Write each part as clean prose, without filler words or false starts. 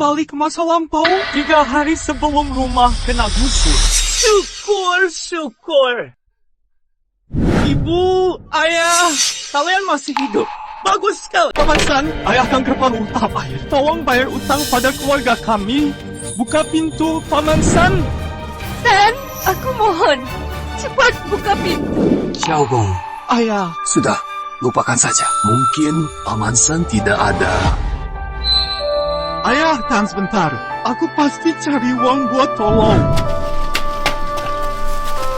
kembali ke masa lampau. 3 hari sebelum rumah kena gusur. Syukur. Ibu, ayah, kalian masih hidup. Bagus sekali. Paman San, ayah kanker paru tahap akhir. Tolong bayar utang pada keluarga kami. Buka pintu, Paman San. San, aku mohon. Cepat buka pintu. Xiaogong, Ayah. sudah, lupakan saja. Mungkin Paman San tidak ada. Ayah, tahan sebentar. Aku pasti cari uang buat tolong.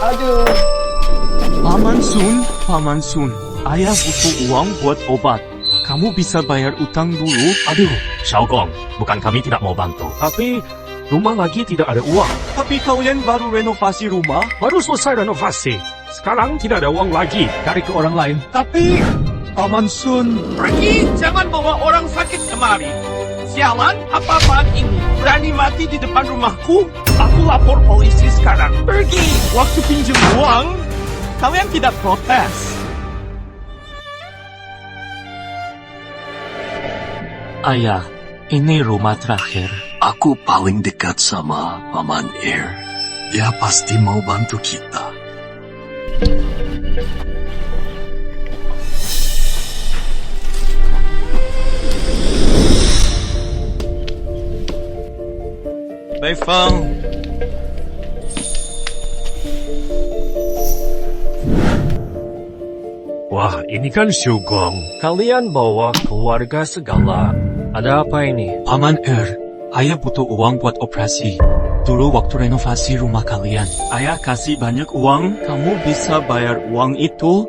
Aduh. Paman Sun. Ayah butuh uang buat obat. Kamu bisa bayar utang dulu? Aduh, Xiaogong, bukan kami tidak mau bantu. Tapi rumah lagi tidak ada uang. Tapi kalian baru renovasi rumah? Baru selesai renovasi. Sekarang tidak ada uang lagi. Cari ke orang lain. Tapi, Paman Sun. Pergi, jangan bawa orang sakit kemari. Sialan, apa-apaan ini? Berani mati di depan rumahku? Aku lapor polisi sekarang. Pergi! Waktu pinjam uang, kalian tidak protes. Ayah, ini rumah terakhir. Aku paling dekat sama Paman Air. Dia pasti mau bantu kita. Beifeng. Wah, ini kan Xiaogong. Kalian bawa keluarga segala. Ada apa ini? Paman Er, ayah butuh uang buat operasi. Dulu waktu renovasi rumah kalian, ayah kasih banyak uang. Kamu bisa bayar uang itu?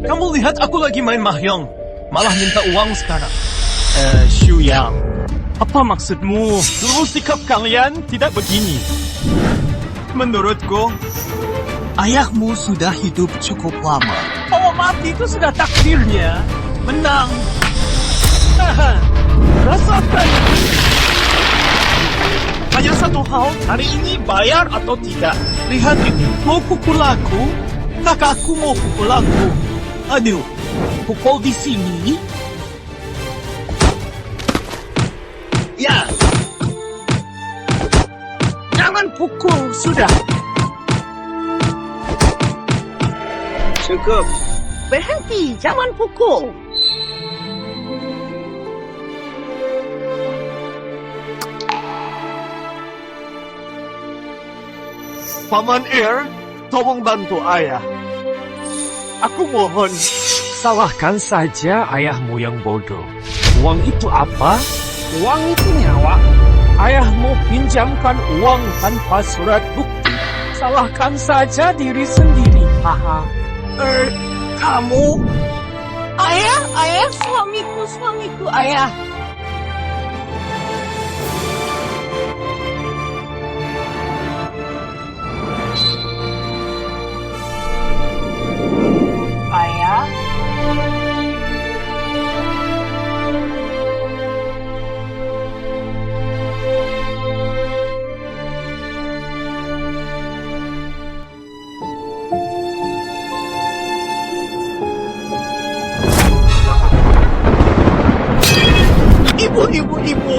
Kamu lihat aku lagi main mahjong, malah minta uang sekarang. Xu Yang, apa maksudmu? Dulu sikap kalian tidak begini. Menurutku, ayahmu sudah hidup cukup lama. Oh, mati itu sudah takdirnya. Menang. Rasakan. Hanya satu hal, hari ini bayar atau tidak. Lihat ini, mau pukul aku? Kakakku mau pukul aku. Aduh, pukul di sini? Ya. Jangan pukul, sudah. Cukup. Berhenti, jangan pukul. Paman Air, tolong bantu ayah. Aku mohon. Salahkan saja ayahmu yang bodoh. Uang itu apa? Uang itu nyawa. Ayahmu pinjamkan uang tanpa surat bukti. Salahkan saja diri sendiri. Haha. Kamu? Ayah, suamiku, ayah. Ayah? Ibu.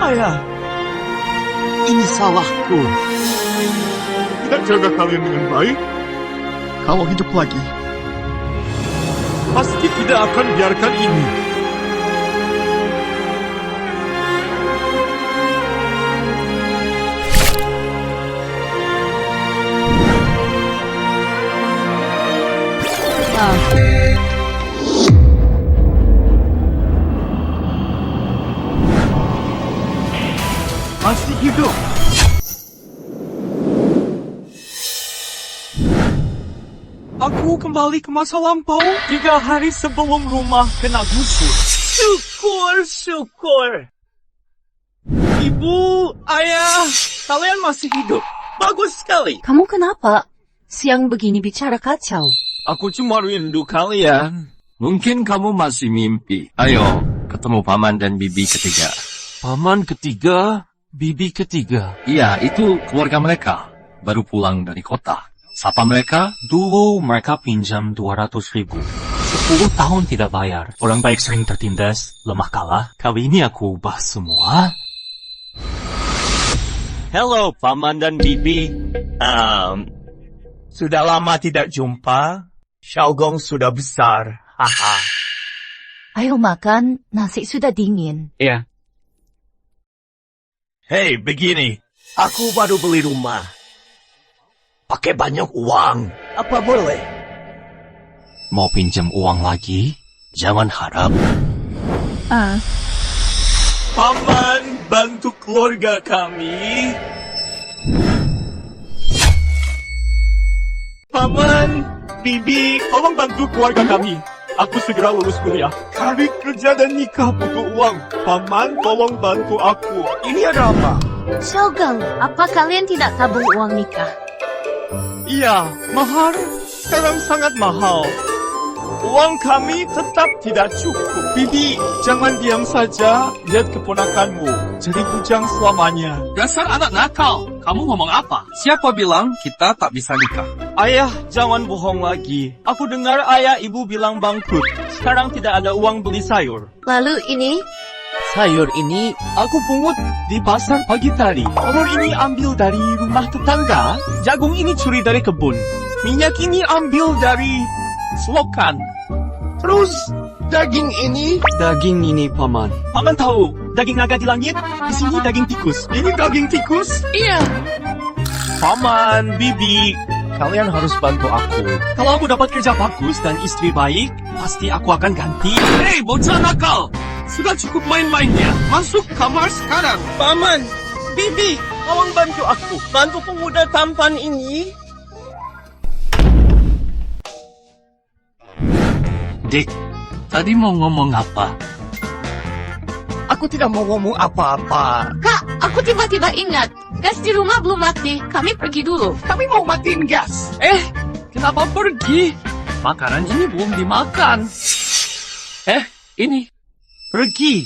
Ayah, ini salahku. Tidak jaga kalian dengan baik. Kalau hidup lagi, pasti tidak akan biarkan ini. Masih hidup. Aku kembali ke masa lampau. 3 hari sebelum rumah kena gusur. Syukur. Ibu, ayah, kalian masih hidup. Bagus sekali. Kamu kenapa? Siang begini bicara kacau. Aku cuma rindu kalian. Mungkin kamu masih mimpi. Ayo, ketemu Paman dan Bibi ketiga. Paman ketiga, bibi ketiga. Iya, itu keluarga mereka. Baru pulang dari kota. Siapa mereka? Dulu mereka pinjam 200.000. 10 tahun tidak bayar. Orang baik sering tertindas, lemah kalah. Kali ini aku ubah semua. Hello, Paman dan Bibi. Sudah lama tidak jumpa. Xiaogong sudah besar. Haha. Ayo makan, nasi sudah dingin. Iya. Hei, begini. Aku baru beli rumah. Pakai banyak uang. Apa boleh? Mau pinjam uang lagi? Jangan harap. Paman, bantu keluarga kami. Paman, Bibi, tolong bantu keluarga kami. Aku segera lulus kuliah. Cari kerja dan nikah butuh uang. Paman, tolong bantu aku. Ini ada apa? Xiaogang, apa kalian tidak tabung uang nikah? Iya, mahar. Sekarang sangat mahal. Uang kami tetap tidak cukup. Bibi, jangan diam saja. Lihat keponakanmu. Jadi bujang selamanya. Dasar anak nakal. Kamu ngomong apa? Siapa bilang kita tak bisa nikah? Ayah, jangan bohong lagi. Aku dengar ayah ibu bilang bangkrut. Sekarang tidak ada uang beli sayur. Lalu ini? Sayur ini aku pungut di pasar pagi tadi. Telur ini ambil dari rumah tetangga. Jagung ini curi dari kebun. Minyak ini ambil dari selokan. Terus daging ini? Daging ini, Paman. Paman tahu daging naga di langit? Di sini daging tikus. Ini daging tikus? Iya. Paman, Bibi, kalian harus bantu aku. Kalau aku dapat kerja bagus dan istri baik, pasti aku akan ganti. Hei, bocah nakal! Sudah cukup main-mainnya. Masuk kamar sekarang. Paman, Bibi, tolong bantu aku. Bantu pemuda tampan ini. Dik, tadi mau ngomong apa? Aku tidak mau ngomong apa-apa. Kak, aku tiba-tiba ingat. Gas di rumah belum mati. Kami pergi dulu. Kami mau matiin gas. Kenapa pergi? Makanan ini belum dimakan. Ini. Pergi.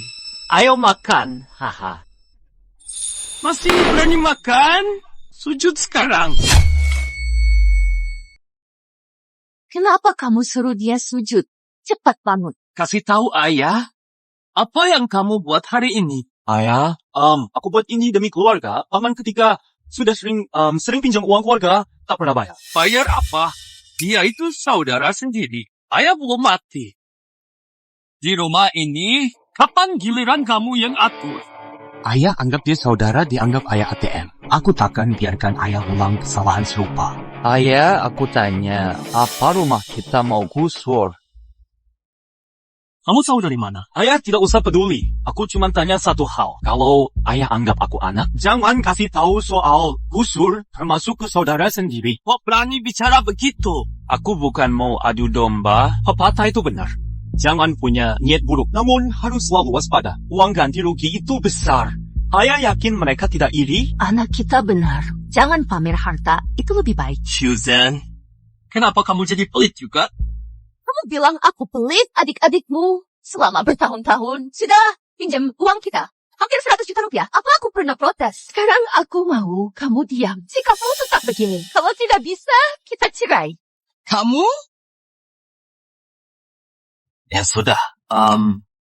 Ayo makan. Haha. Masih berani makan? Sujud sekarang. Kenapa kamu suruh dia sujud? Cepat bangun. Kasih tahu ayah. Apa yang kamu buat hari ini? Ayah, aku buat ini demi keluarga. Paman ketika sudah sering pinjam uang keluarga, tak pernah bayar. Bayar apa? Dia itu saudara sendiri. Ayah belum mati. Di rumah ini, kapan giliran kamu yang atur? Ayah anggap dia saudara, dianggap ayah ATM. Aku takkan biarkan ayah ulang kesalahan serupa. Ayah, aku tanya, apa rumah kita mau gusur? Kamu tahu dari mana? Ayah tidak usah peduli. Aku cuma tanya satu hal. Kalau ayah anggap aku anak, Jangan kasih tahu soal gusur, termasuk ke saudara sendiri. Kok berani bicara begitu? aku bukan mau adu domba. Pepatah itu benar. Jangan punya niat buruk, namun harus selalu waspada. Uang ganti rugi itu besar. Ayah yakin mereka tidak iri? Anak kita benar. Jangan pamer harta. Itu lebih baik. Susan, kenapa kamu jadi pelit juga? Kamu bilang aku pelit, adik-adikmu. Selama bertahun-tahun, sudah pinjam uang kita. Hampir 100 juta rupiah. Apa aku pernah protes? Sekarang aku mau kamu diam. Sikapmu tetap begini. Kalau tidak bisa, kita cerai. Kamu? Ya sudah,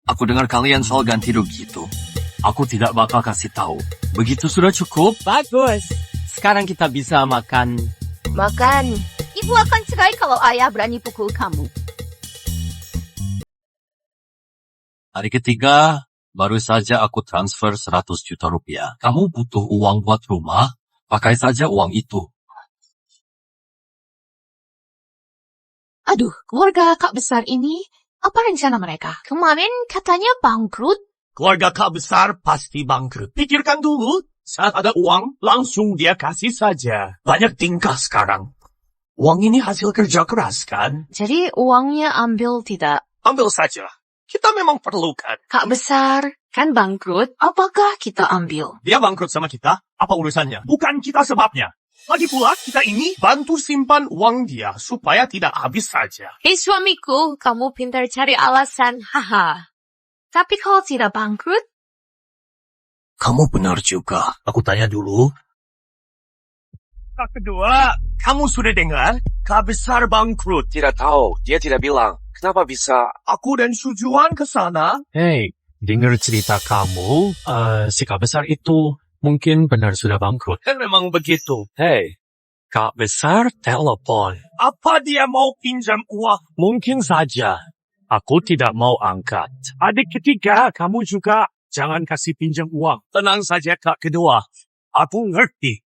aku dengar kalian soal ganti rugi itu. Aku tidak bakal kasih tahu. Begitu sudah cukup? Bagus. Sekarang kita bisa makan. Makan. Ibu akan cerai kalau ayah berani pukul kamu. Hari ketiga, baru saja aku transfer 100 juta rupiah. Kamu butuh uang buat rumah? Pakai saja uang itu. Aduh, keluarga kak besar ini, apa rencana mereka? Kemarin katanya bangkrut. Keluarga kak besar pasti bangkrut. Pikirkan dulu. Saat ada uang, langsung dia kasih saja. Banyak tingkah sekarang. Uang ini hasil kerja keras kan? Jadi uangnya ambil tidak? Ambil saja. Kita memang perlukan. Kak besar, kan bangkrut. Apakah kita ambil? Dia bangkrut sama kita, apa urusannya? Bukan kita sebabnya. Lagi pula, kita ini bantu simpan uang dia supaya tidak habis saja. Hei suamiku, kamu pintar cari alasan, haha. Tapi kalau tidak bangkrut, Kamu benar juga. Aku tanya dulu. Kak kedua, kamu sudah dengar? Kak besar bangkrut. Tidak tahu, dia tidak bilang. Kenapa bisa? Aku dan Sujuan ke sana. Hei, dengar cerita kamu, si Kak besar itu mungkin benar sudah bangkrut. Memang begitu. Hei, Kak besar telepon. Apa dia mau pinjam uang? Mungkin saja. Aku tidak mau angkat. Adik ketiga, kamu juga jangan kasih pinjam uang. Tenang saja, Kak kedua. Aku ngerti.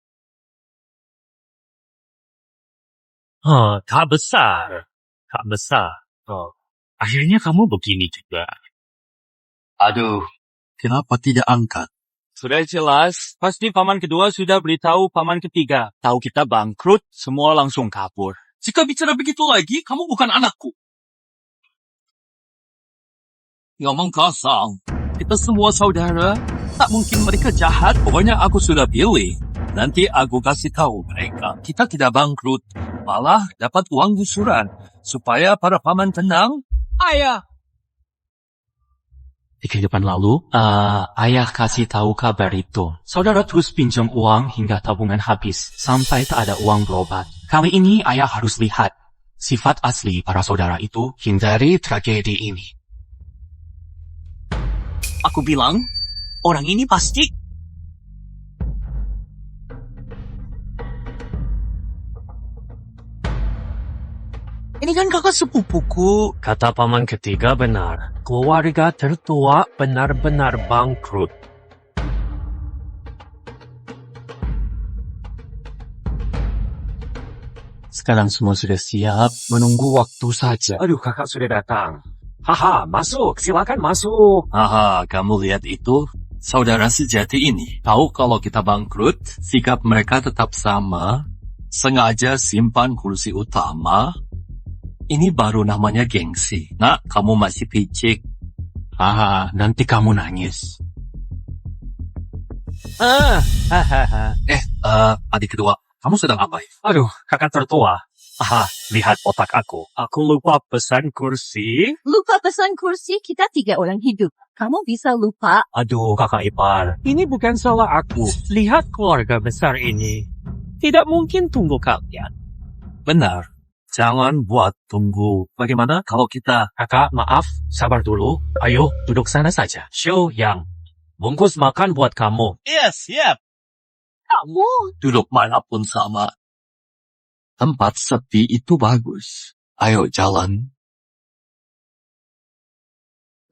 Kak besar. Kak besar. Akhirnya kamu begini juga. Aduh, kenapa tidak angkat? Sudah jelas, pasti paman kedua sudah beritahu paman ketiga. Tahu kita bangkrut, semua langsung kabur. Jika bicara begitu lagi, kamu bukan anakku. Ngomong kosong. Kita semua saudara. Tak mungkin mereka jahat. Pokoknya aku sudah pilih. Nanti aku kasih tahu mereka. Kita tidak bangkrut. Malah dapat uang gusuran. Supaya para paman tenang. Ayah. Di kehidupan lalu, ayah kasih tahu kabar itu. Saudara terus pinjam uang hingga tabungan habis, sampai tak ada uang berobat. Kali ini ayah harus lihat sifat asli para saudara itu hindari tragedi ini. Aku bilang, orang ini pasti... Ini kan kakak sepupuku. Kata paman ketiga benar. Keluarga tertua benar-benar bangkrut. Sekarang semua sudah siap, menunggu waktu saja. Aduh, kakak sudah datang. Haha, masuk. Silakan masuk. Haha, kamu lihat itu? Saudara sejati ini. Tahu kalau kita bangkrut, sikap mereka tetap sama. Sengaja simpan kursi utama. Ini baru namanya gengsi. Nak, kamu masih picik. Haha, nanti kamu nangis. Adik kedua, kamu sedang apa? Aduh, kakak tertua. Aha, lihat otak aku. Aku lupa pesan kursi. Lupa pesan kursi, kita 3 orang hidup. Kamu bisa lupa. Aduh, kakak ipar. Ini bukan salah aku. Lihat keluarga besar ini. Tidak mungkin tunggu kalian. Benar. Jangan buat tunggu. Bagaimana kalau kita... Kakak, maaf. Sabar dulu. Ayo, duduk sana saja. Show yang bungkus makan buat kamu. Yes, siap. Kamu, Duduk manapun sama. Tempat sepi itu bagus. Ayo jalan.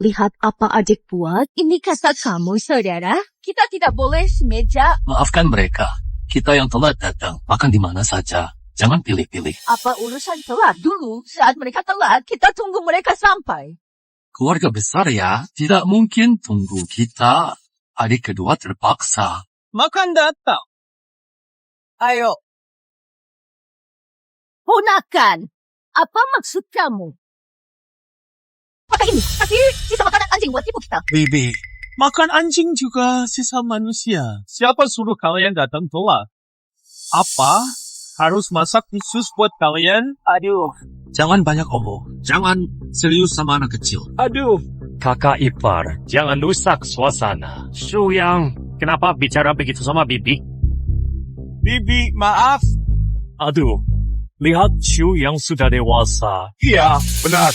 lihat apa adik buat. Ini kata kamu, saudara. Kita tidak boleh semeja. Maafkan mereka. Kita yang telat datang. Makan di mana saja. Jangan pilih-pilih. Apa urusan telat dulu? Saat mereka telat, kita tunggu mereka sampai. Keluarga besar ya. Tidak mungkin tunggu kita. Adik kedua terpaksa. Makan datang. Ayo. Ponakan, apa maksud kamu? Pakai ini, kasih sisa makanan anjing buat ibu kita. Bibi, makan anjing juga sisa manusia. Siapa suruh kalian datang telat? Apa? Harus masak khusus buat kalian? Aduh. Jangan banyak omong. Jangan serius sama anak kecil. Aduh, kakak ipar, jangan rusak suasana. Yang, kenapa bicara begitu sama Bibi? Bibi, maaf. Aduh, lihat Shu yang sudah dewasa. Iya, benar.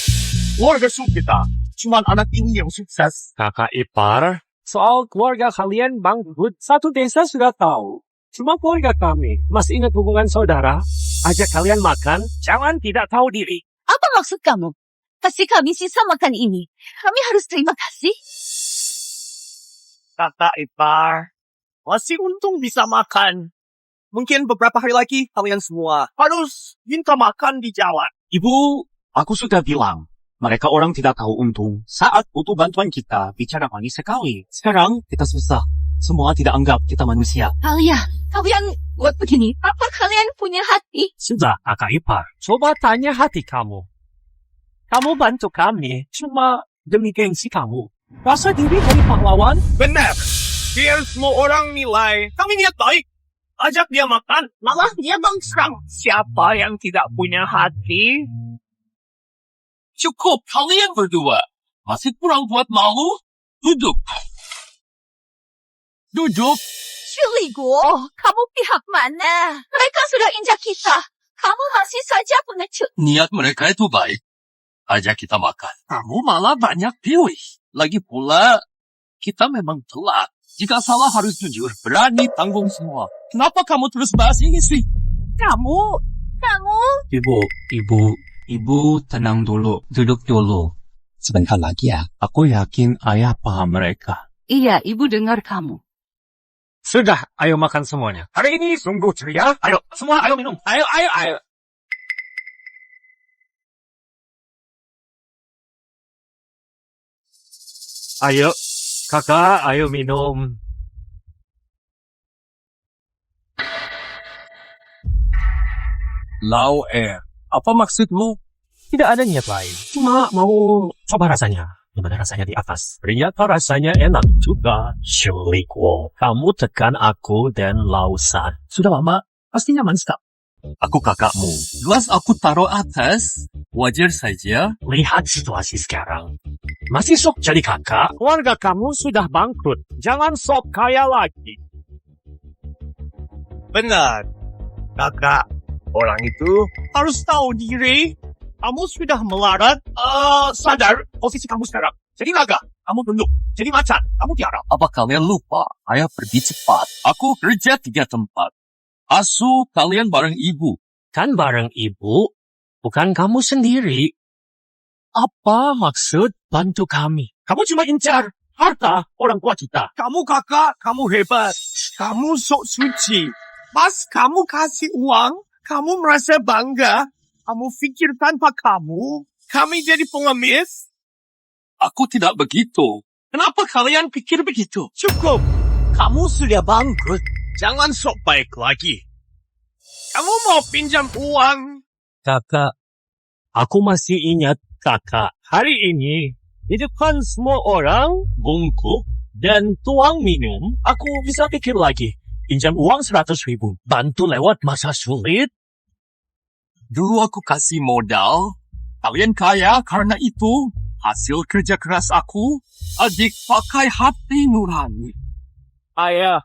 Keluarga Su kita. Cuman anak ini yang sukses. Kakak ipar, soal keluarga kalian bangkrut, satu desa sudah tahu. Cuma keluarga kami, masih ingat hubungan saudara? Ajak kalian makan, jangan tidak tahu diri. Apa maksud kamu? Kasih kami sisa makan ini. Kami harus terima kasih. Kakak ipar, masih untung bisa makan. Mungkin beberapa hari lagi kalian semua harus minta makan di jalan. Ibu, aku sudah bilang. Mereka orang tidak tahu untung. Saat butuh bantuan kita, bicara manis sekali. Sekarang, kita susah. Semua tidak anggap kita manusia. Kalian buat begini. Apa kalian punya hati? Sudah, kakak ipar, coba tanya hati kamu. Kamu bantu kami, cuma demi gengsi kamu. Rasa diri dari pahlawan? Benar. Biar semua orang nilai kami niat baik. Ajak dia makan, malah dia bangkrut. Siapa yang tidak punya hati? Cukup, kalian berdua. Masih kurang buat malu? Duduk. Duduk. Siligo, kamu pihak mana? Mereka sudah injak kita. Kamu masih saja pengecut. Niat mereka itu baik. Ajak kita makan. Kamu malah banyak pilih. Lagi pula, kita memang telat. Jika salah harus jujur. Berani tanggung semua. Kenapa kamu terus bahas ini sih? Kamu, Ibu, tenang dulu. Duduk dulu. Sebentar lagi ya. Aku yakin ayah paham mereka. iya, ibu dengar kamu. Sudah, ayo makan semuanya. Hari ini sungguh ceria. Ayo, semua ayo minum. Ayo. Ayo, kakak, ayo minum. Lau Air. Apa maksudmu? Tidak ada niat lain. Cuma mau coba rasanya. Gimana rasanya di atas? Ternyata rasanya enak juga. Syiliko, kamu tekan aku dan Lausan. Sudah lama, pasti nyaman sekali. Aku kakakmu. Gelas aku taruh atas. Wajar saja. Lihat situasi sekarang. Masih sok jadi kakak? Keluarga kamu sudah bangkrut. Jangan sok kaya lagi. Benar. Kakak, orang itu harus tahu diri. Kamu sudah melarat, sadar posisi kamu sekarang. Jadi naga, kamu tunduk. Jadi macan, kamu tiarap. Apa kalian lupa? Ayah pergi cepat. Aku kerja 3 tempat. Asuh kalian bareng ibu. Kan bareng ibu, bukan kamu sendiri. Apa maksud bantu kami? Kamu cuma incar harta orang tua kita. Kamu kakak, kamu hebat. Kamu sok suci. Pas kamu kasih uang, kamu merasa bangga. Kamu pikir tanpa kamu, kami jadi pengemis? Aku tidak begitu. Kenapa kalian pikir begitu? Cukup. Kamu sudah bangkrut. Jangan sok baik lagi. Kamu mau pinjam uang? Kakak, aku masih ingat kakak. Hari ini, di depan semua orang, bungkuk dan tuang minum, aku bisa pikir lagi. Pinjam uang 100.000, bantu lewat masa sulit. Dulu aku kasih modal. Kalian kaya karena itu. Hasil kerja keras aku. Adik pakai hati nurani. Ayah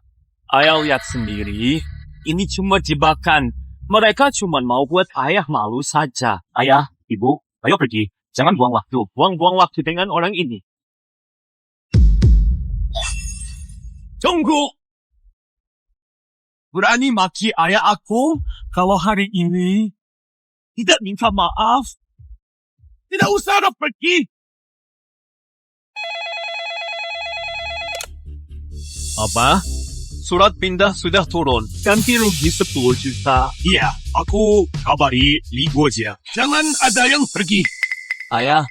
lihat sendiri. Ini cuma jebakan. Mereka cuma mau buat ayah malu saja. Ayah, ibu, ayo pergi. Jangan buang waktu. Buang-buang waktu dengan orang ini. Tunggu. Berani maki ayah aku kalau hari ini tidak minta maaf. Tidak usah pergi. Apa? Surat pindah sudah turun. Ganti rugi 10 juta. Iya, aku kabari Li Guojia. Jangan ada yang pergi. Ayah,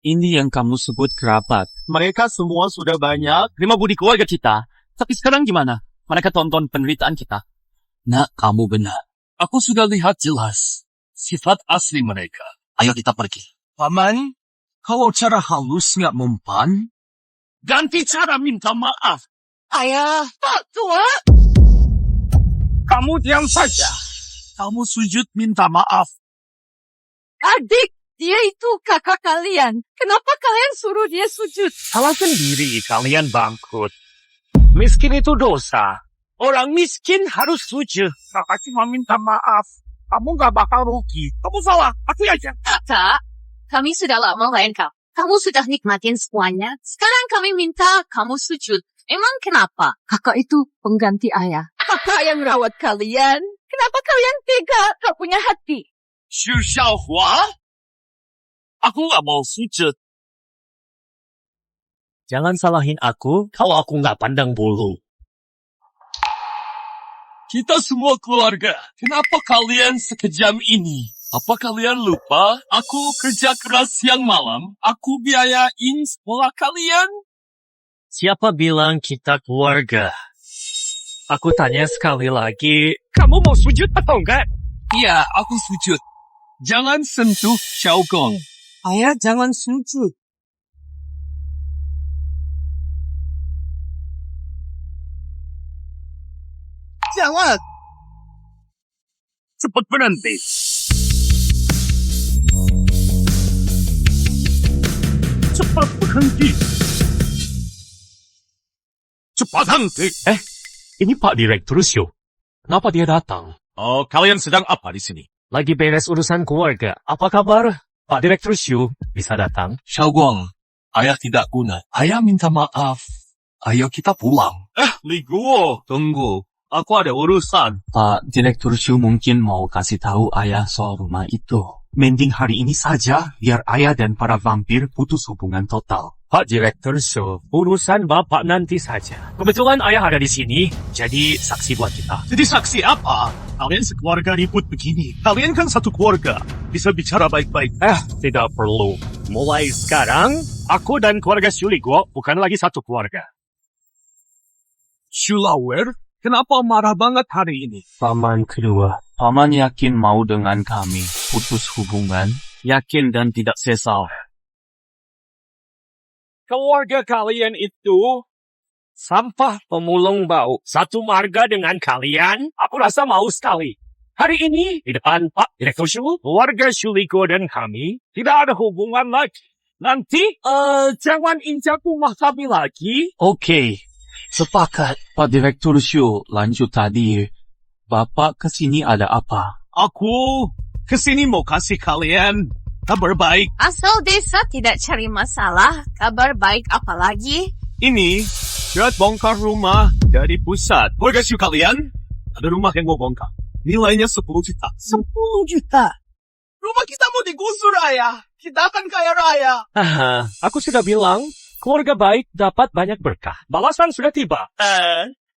ini yang kamu sebut kerabat. Mereka semua sudah banyak. 5 budi keluarga kita. Tapi sekarang gimana? Mereka tonton penderitaan kita. Nak, kamu benar. Aku sudah lihat jelas. Sifat asli mereka. Ayo kita pergi. Paman, kalau cara halus nggak mempan, ganti cara minta maaf. Ayah, Pak Tua. Kamu diam saja. Kamu sujud minta maaf. Adik, dia itu kakak kalian. Kenapa kalian suruh dia sujud? Salah sendiri kalian bangkrut. Miskin itu dosa. Orang miskin harus sujud. Kakak cuma minta maaf. Kamu nggak bakal rugi. Kamu salah. Aku aja. Kakak, kami sudah lama lain kau. Kamu sudah nikmatin semuanya. Sekarang kami minta kamu sujud. Emang kenapa? Kakak itu pengganti ayah. Kakak yang merawat kalian. Kenapa kalian tega? Kau punya hati. Xu Xiaohua? Aku nggak mau sujud. Jangan salahin aku kalau aku nggak pandang bulu. Kita semua keluarga. Kenapa kalian sekejam ini? Apa kalian lupa? Aku kerja keras siang malam. Aku biayain sekolah kalian. Siapa bilang kita keluarga? Aku tanya sekali lagi, kamu mau sujud atau enggak? Iya, aku sujud. Jangan sentuh Xiaogong. Ayah jangan sujud. Jangan. Cepat berhenti. Cepat berhenti. Cepat henti. Ini Pak Direktur Shu. Kenapa dia datang? Oh, kalian sedang apa di sini? Lagi beres urusan keluarga. Apa kabar? Pak Direktur Shu bisa datang? Xiaoguang, ayah tidak guna. Ayah minta maaf. Ayo kita pulang. Li Guo, tunggu. Aku ada urusan. Pak Direktur Shu mungkin mau kasih tahu ayah soal rumah itu. Mending hari ini saja, biar ayah dan para vampir putus hubungan total. Pak Direktur Shu, urusan Bapak nanti saja. Kebetulan ayah ada di sini, jadi saksi buat kita. Jadi saksi apa? Kalian sekeluarga ribut begini. Kalian kan satu keluarga. Bisa bicara baik-baik. Tidak perlu. Mulai sekarang, aku dan keluarga Shu Li Guo bukan lagi satu keluarga. Shulawer, kenapa marah banget hari ini? Paman kedua, Paman yakin mau dengan kami putus hubungan? Yakin dan tidak sesal. Keluarga kalian itu sampah pemulung bau. Satu marga dengan kalian, aku rasa mau sekali. Hari ini, di depan Pak Direktur Shu, keluarga Shu Li Guo dan kami tidak ada hubungan lagi. Nanti, jangan injak rumah kami lagi. Oke, sepakat. Pak Direktur Shu, lanjut tadi. Bapak kesini ada apa? Aku kesini mau kasih kalian kabar baik. Asal desa tidak cari masalah, kabar baik apa lagi? Ini surat bongkar rumah dari pusat. Keluarga Shu kalian, ada rumah yang mau bongkar. Nilainya 10 juta. 10 juta. Rumah kita mau digusur, ayah. Kita akan kaya raya. Aku sudah bilang, keluarga baik dapat banyak berkah. Balasan sudah tiba.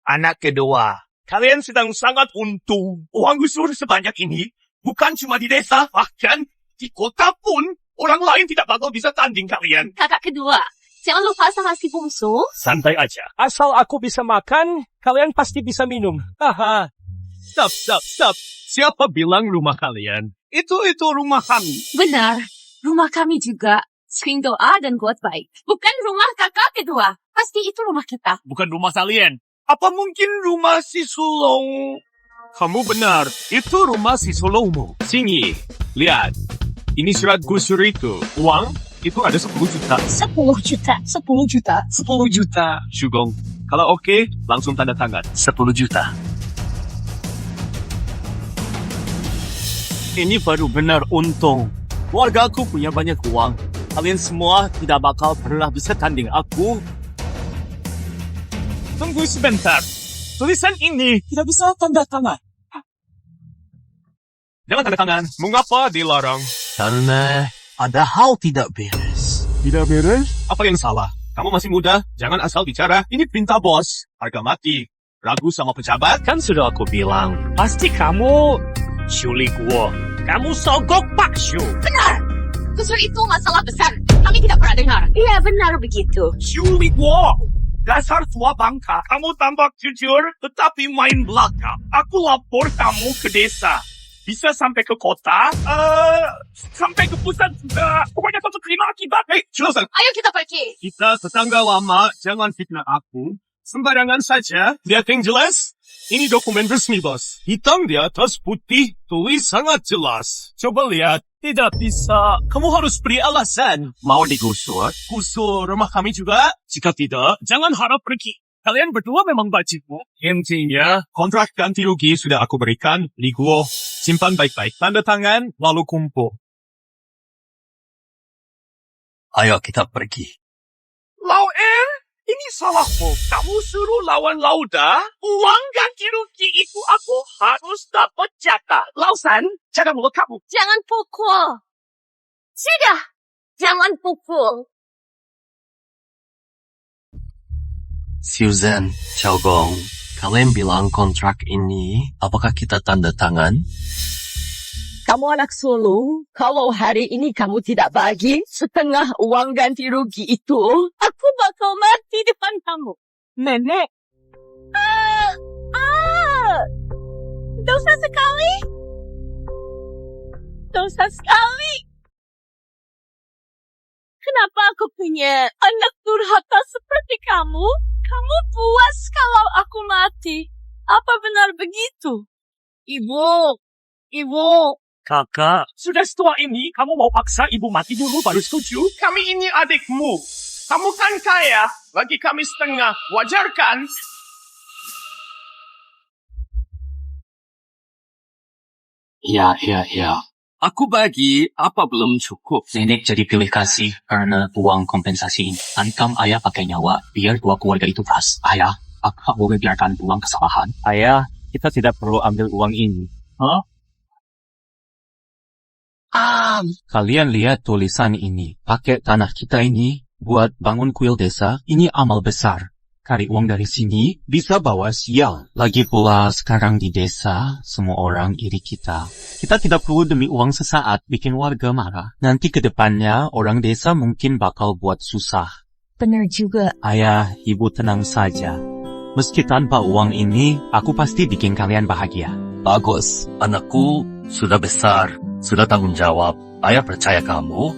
Anak kedua, kalian sedang sangat untung. Uang gusur sebanyak ini bukan cuma di desa, bahkan di kota pun orang lain tidak bakal bisa tanding kalian. Kakak kedua, jangan lupa sama si bungsu. Santai aja. Asal aku bisa makan, kalian pasti bisa minum. Stop. Siapa bilang rumah kalian? Itu rumah kami. Benar, rumah kami juga. Sering doa dan buat baik. Bukan rumah kakak kedua. Pasti itu rumah kita. Bukan rumah kalian. Apa mungkin rumah si Sulong? Kamu benar, itu rumah si Sulongmu. Sini, lihat. Ini surat gusur itu. Uang, itu ada 10 juta. 10 juta. 10 juta. 10 juta. Shugong, kalau oke, langsung tanda tangan. 10 juta. Ini baru benar untung. Keluarga aku punya banyak uang. Kalian semua tidak bakal pernah bisa tanding aku. Tunggu sebentar. Tulisan ini tidak bisa tanda tangan. Jangan tanda tangan. Mengapa dilarang? Karena ada hal tidak beres. Tidak beres? Apa yang salah? Kamu masih muda, jangan asal bicara. Ini perintah bos. Harga mati. Ragu sama pejabat? Kan sudah aku bilang, pasti kamu Shu Li Guo. Kamu sogok Pak Shu. Benar. Gusur itu masalah besar. Kami tidak pernah dengar. Iya, benar begitu. Shu Li Guo. Dasar tua bangka. Kamu tampak jujur, tetapi main belakang. Aku lapor kamu ke desa. Bisa sampai ke kota, sampai ke pusat juga. Pokoknya kau terima akibat. Hei, Julesan. Ayo kita pergi. Kita tetangga lama, jangan fitnah aku. Sembarangan saja. Lihat yang jelas. Ini dokumen resmi, bos. Hitam di atas putih, tulis sangat jelas. Coba lihat. Tidak bisa. Kamu harus beri alasan. Mau digusur? Gusur rumah kami juga? Jika tidak, jangan harap pergi. Kalian berdua memang bajingan. Intinya, kontrak ganti rugi sudah aku berikan. Li Guo, simpan baik-baik. Tanda tangan, lalu kumpul. Ayo kita pergi. Lau En, ini salahmu. Kamu suruh lawan Lauda. Uang ganti rugi itu aku harus dapat jatah. Lau San, jaga mulut kamu. Jangan pukul. Sudah. Jangan pukul. Susan, Xiaogong, kalian bilang kontrak ini, apakah kita tanda tangan? Kamu anak sulung, kalau hari ini kamu tidak bagi setengah uang ganti rugi itu, aku bakal mati depan kamu. Nenek. Dosa sekali. Dosa sekali. Kenapa aku punya anak durhaka seperti kamu? Kamu puas kalau aku mati. Apa benar begitu? Ibu. Kakak, sudah setua ini, kamu mau paksa ibu mati dulu baru setuju? Kami ini adikmu. Kamu kan kaya, bagi kami setengah. Wajar kan? Ya. Aku bagi apa belum cukup. Nenek jadi pilih kasih karena uang kompensasi ini. Ancam ayah pakai nyawa biar dua keluarga itu ras. Ayah, apa boleh biarkan uang kesalahan? Ayah, kita tidak perlu ambil uang ini. Kalian lihat tulisan ini. Pakai tanah kita ini buat bangun kuil desa. Ini amal besar. Cari uang dari sini bisa bawa sial. Lagi pula sekarang di desa semua orang iri kita. Kita tidak perlu demi uang sesaat bikin warga marah. Nanti ke depannya orang desa mungkin bakal buat susah. Benar juga. Ayah, ibu tenang saja. Meski tanpa uang ini, aku pasti bikin kalian bahagia. Bagus, anakku sudah besar, sudah tanggung jawab. Ayah percaya kamu.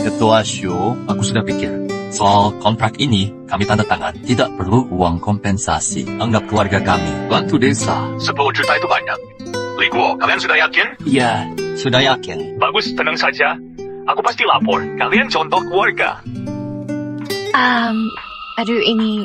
Ketua Shu, aku sudah pikir. Soal kontrak ini, kami tanda tangan. Tidak perlu uang kompensasi. Anggap keluarga kami. Bantu desa. 10 juta itu banyak. Ligo, kalian sudah yakin? Iya, sudah yakin. Bagus, tenang saja. Aku pasti lapor. Kalian contoh keluarga. Aduh ini...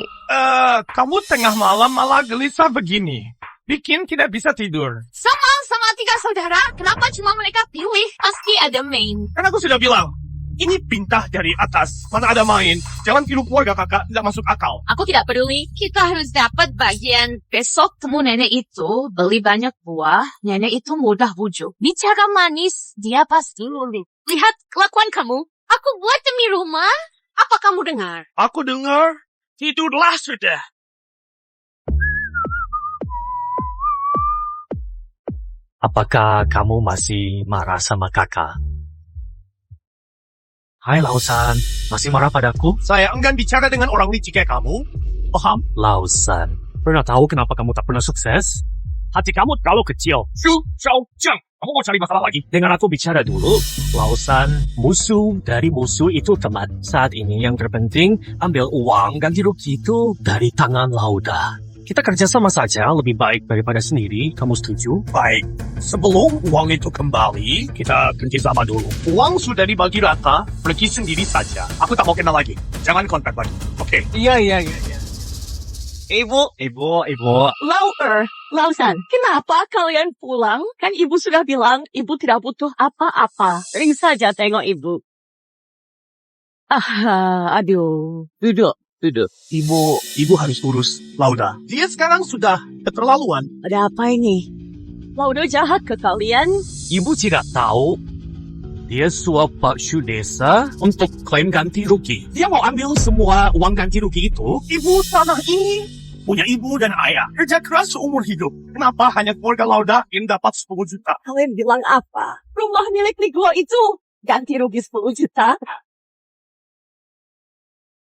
Kamu tengah malam malah gelisah begini. Bikin tidak bisa tidur. Sama tiga saudara, kenapa cuma mereka pilih? Pasti ada main. Kan aku sudah bilang, ini perintah dari atas. Mana ada main. Jangan tiru keluarga kakak, tidak masuk akal. Aku tidak peduli. Kita harus dapat bagian. Besok temu nenek itu, beli banyak buah. Nenek itu mudah bujuk. Bicara manis, dia pasti lulus. Lihat kelakuan kamu. Aku buat demi rumah. Apa kamu dengar? Aku dengar, tidurlah sudah. Apakah kamu masih marah sama kakak? Hai Lausan, masih marah padaku? Saya enggan bicara dengan orang licik kayak kamu. Paham? Lausan, pernah tahu kenapa kamu tak pernah sukses? Hati kamu terlalu kecil. Shu, Shao, Jiang. Kamu mau cari masalah lagi? Dengar aku bicara dulu. Lausan, musuh dari musuh itu teman. Saat ini yang terpenting, ambil uang ganti rugi itu dari tangan Lauda. Kita kerjasama saja lebih baik daripada sendiri. Kamu setuju? Baik. Sebelum uang itu kembali, kita kerjasama dulu. Uang sudah dibagi rata, pergi sendiri saja. Aku tak mau kenal lagi. Jangan kontak lagi. Oke? Iya. Ibu. Lausan, kenapa kalian pulang? Kan ibu sudah bilang ibu tidak butuh apa-apa. Ring saja tengok ibu. Aduh. Duduk. Ibu harus urus Lauda. Dia sekarang sudah keterlaluan. Ada apa ini? Lauda jahat ke kalian? Ibu tidak tahu. Dia suap Pak Shu desa untuk klaim ganti rugi. Dia mau ambil semua uang ganti rugi itu. Ibu tanah ini punya ibu dan ayah. Kerja keras seumur hidup. Kenapa hanya keluarga Lauda yang dapat 10 juta? Kalian bilang apa? Rumah milik Ligo itu ganti rugi 10 juta?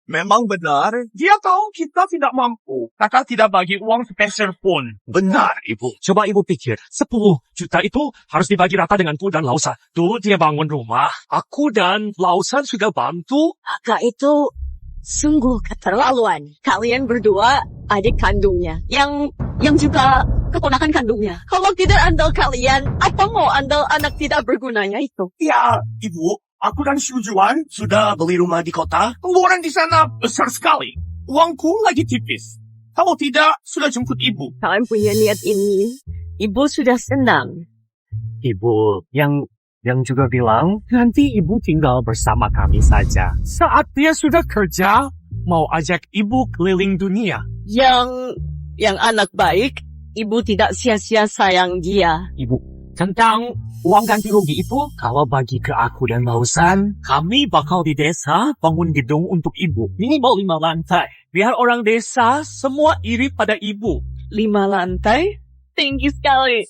Memang benar. Dia tahu kita tidak mampu. Kakak tidak bagi uang sepeser pun. Benar, Ibu. Coba ibu pikir, 10 juta itu harus dibagi rata dengan Ku dan Lausan. Dulu dia bangun rumah, aku dan Lausan sudah bantu. Kakak itu sungguh keterlaluan. Kalian berdua adik kandungnya. Yang juga keponakan kandungnya. Kalau tidak andal kalian, apa mau andal anak tidak bergunanya itu? Ya, Ibu. Aku dan Shu Juan sudah beli rumah di kota. Pengeluaran di sana besar sekali. Uangku lagi tipis. Kalau tidak, sudah jemput ibu. Kalian punya niat ini. Ibu sudah senang. Ibu yang juga bilang, nanti ibu tinggal bersama kami saja. Saat dia sudah kerja, mau ajak ibu keliling dunia. Yang anak baik, ibu tidak sia-sia sayang dia. Ibu, tentang uang ganti rugi itu, kalau bagi ke aku dan Lausan, kami bakal di desa bangun gedung untuk ibu. Minimal 5 lantai. Biar orang desa semua iri pada ibu. 5 lantai? Tinggi sekali.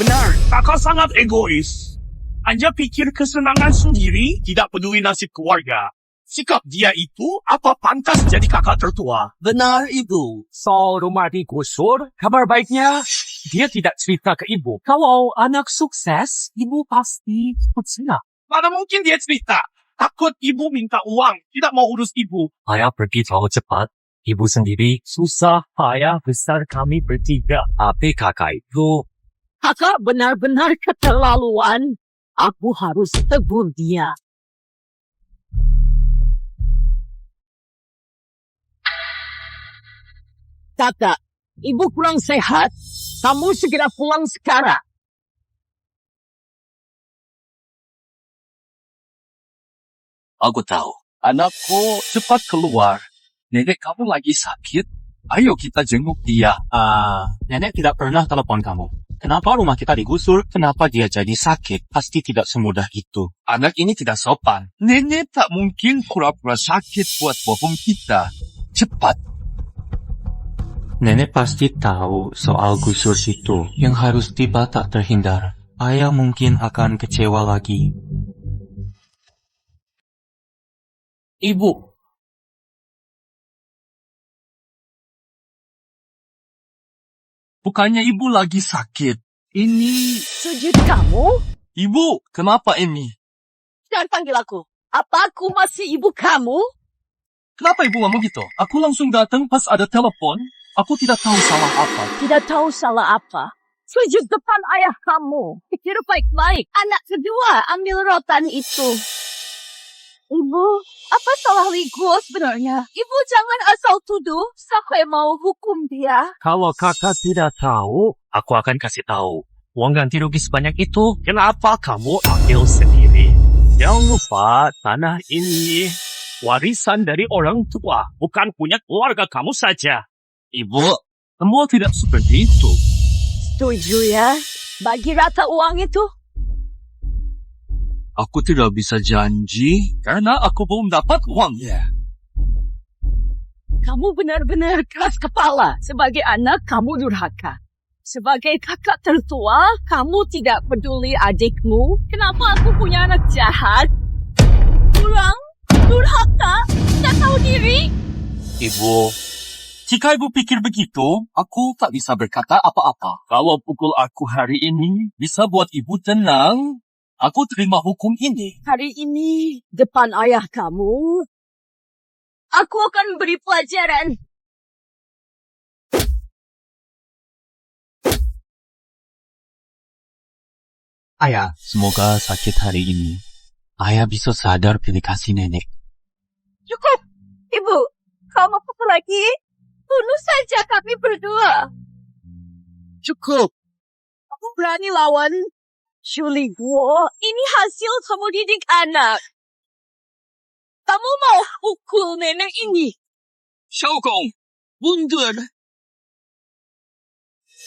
Benar, kakak sangat egois. Hanya pikir kesenangan sendiri, tidak peduli nasib keluarga. Sikap dia itu, apa pantas jadi kakak tertua? Benar, Ibu. Soal rumah digusur, kabar baiknya, dia tidak cerita ke ibu. Kalau anak sukses, ibu pasti ikut senang. Mana mungkin dia cerita? Takut ibu minta uang, tidak mau urus ibu. Ayah pergi terlalu cepat. Ibu sendiri susah payah besar kami bertiga. Tapi kakak itu, Kakak benar-benar keterlaluan. Aku harus tegur dia. Kakak, Ibu kurang sehat. Kamu segera pulang sekarang. Aku tahu. Anakku, cepat keluar. Nenek kamu lagi sakit. Ayo kita jenguk dia. Nenek tidak pernah telepon kamu. Kenapa rumah kita digusur? Kenapa dia jadi sakit? Pasti tidak semudah itu. Anak ini tidak sopan. Nenek tak mungkin pura-pura sakit buat bohong kita. Cepat. Nenek pasti tahu soal gusur itu. Yang harus tiba tak terhindar. Ayah mungkin akan kecewa lagi. Ibu. Bukannya ibu lagi sakit. Ini... Sujud kamu? Ibu, kenapa ini? Jangan panggil aku. Apa aku masih ibu kamu? Kenapa ibu ngomong gitu? Aku langsung datang pas ada telepon. Aku tidak tahu salah apa. Tidak tahu salah apa. Sujud depan ayah kamu. Pikir baik-baik. Anak kedua ambil rotan itu. Ibu, apa salah Ligo sebenarnya? Ibu jangan asal tuduh sampai mau hukum dia. Kalau kakak tidak tahu, aku akan kasih tahu. Uang ganti rugi sebanyak itu, kenapa kamu ambil sendiri? Jangan lupa, tanah ini warisan dari orang tua, bukan punya keluarga kamu saja. Ibu, semua tidak seperti itu. Setuju ya? Bagi rata uang itu. Aku tidak bisa janji karena aku belum dapat uangnya. Kamu benar-benar keras kepala. Sebagai anak, kamu durhaka. Sebagai kakak tertua, kamu tidak peduli adikmu. Kenapa aku punya anak jahat? Kurang, durhaka, tidak tahu diri. Ibu, jika ibu pikir begitu, aku tak bisa berkata apa-apa. Kalau pukul aku hari ini bisa buat ibu tenang, aku terima hukum ini. Hari ini, depan ayah kamu, aku akan beri pelajaran. Ayah, semoga sakit hari ini. Ayah bisa sadar pilih kasih nenek. Cukup, Ibu. Kau mau apa lagi? Bunuh saja kami berdua. Cukup. Aku berani lawan Julie Guo. Ini hasil kamu didik anak. Kamu mau pukul nenek ini? Xiaogong, mundur.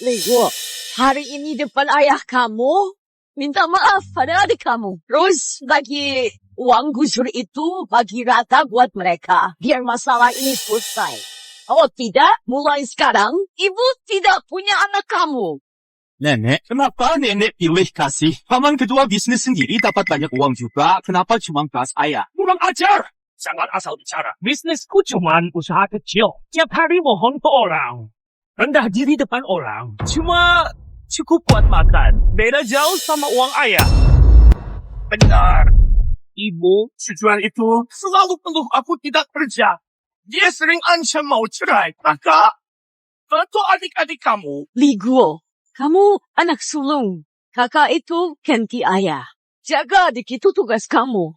Li Guo, hari ini depan ayah kamu, minta maaf pada adik kamu. Terus bagi uang gusur itu bagi rata buat mereka. Biar masalah ini selesai. Kalau tidak, mulai sekarang, ibu tidak punya anak kamu. Nenek, kenapa nenek pilih kasih? Paman kedua bisnis sendiri dapat banyak uang juga. Kenapa cuma kelas ayah? Kurang ajar! Jangan asal bicara. Bisnisku cuman usaha kecil. Tiap hari mohon ke orang. Rendah diri depan orang. Cuma cukup buat makan. Beda jauh sama uang ayah. Benar. Ibu, tujuan itu selalu penuh aku tidak kerja. Dia sering ancam mau cerai. Maka, bantu adik-adik kamu. Li Guo, kamu anak sulung. Kakak itu ganti ayah. Jaga adik itu tugas kamu.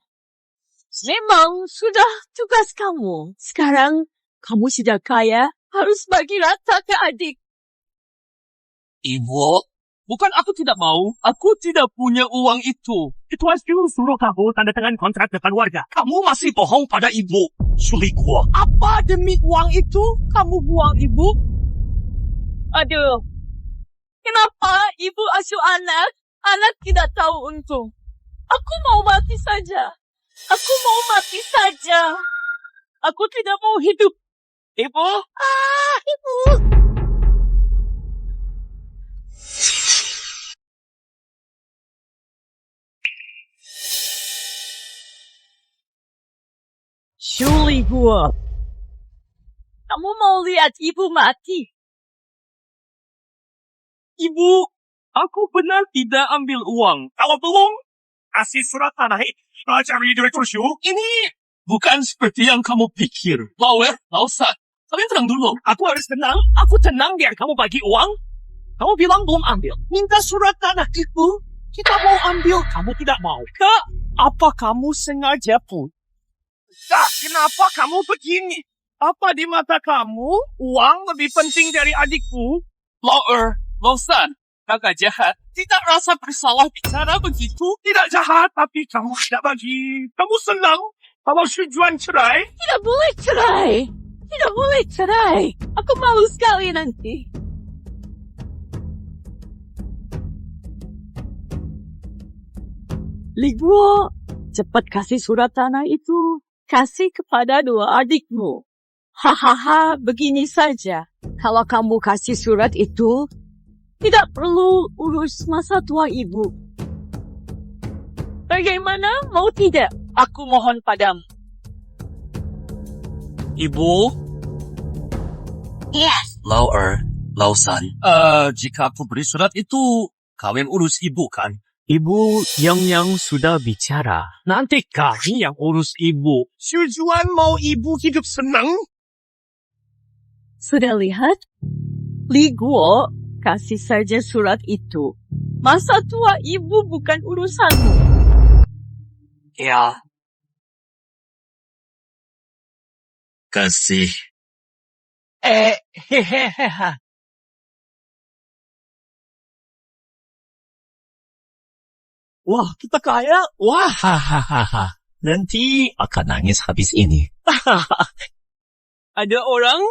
Memang sudah tugas kamu. Sekarang, kamu sudah kaya, harus bagi rata ke adik. Ibu, bukan aku tidak mau. Aku tidak punya uang itu. Itu hasil suruh kamu tanda tangan kontrak depan warga. Kamu masih bohong pada ibu. Sulit gua. Apa demi uang itu kamu buang ibu? Aduh, kenapa ibu asuh anak? Anak tidak tahu untung. Aku mau mati saja. Aku mau mati saja. Aku tidak mau hidup. Ibu? Ibu. Julie gua. Kamu mau lihat ibu mati? Ibu, aku benar tidak ambil uang. Kalau belum, kasih surat tanah cari direktur Shu. Ini bukan seperti yang kamu pikir. Lauer, Lausat, kalian tenang dulu. Aku harus tenang. Aku tenang biar kamu bagi uang. Kamu bilang belum ambil. Minta surat tanah itu. Kita mau ambil. Kamu tidak mau. Kak, apa kamu sengaja pun? Kak, kenapa kamu begini? Apa di mata kamu uang lebih penting dari adikku? Lawson, kakak jahat. Tidak rasa bersalah bicara begitu. Tidak jahat, tapi kamu tidak bagi. Kamu senang kalau tujuan cerai? Tidak boleh cerai. Tidak boleh cerai. Aku malu sekali nanti. Liguo, cepat kasih surat tanah itu. Kasih kepada dua adikmu. Hahaha, begini saja. Kalau kamu kasih surat itu, tidak perlu urus masa tua ibu. Bagaimana? Mau tidak? Aku mohon padamu. Ibu? Yes. Lawson. Jika aku beri surat itu, kalian urus ibu kan? Ibu yang sudah bicara. Nanti kami yang urus ibu. Tujuan mau ibu hidup senang? Sudah lihat? Liguo, kasih saja surat itu. Masa tua ibu bukan urusanmu. Ya. Kasih. Hehehe. Wah, kita kaya. Wah, Hahaha. nanti akan nangis habis ini. Ada orang?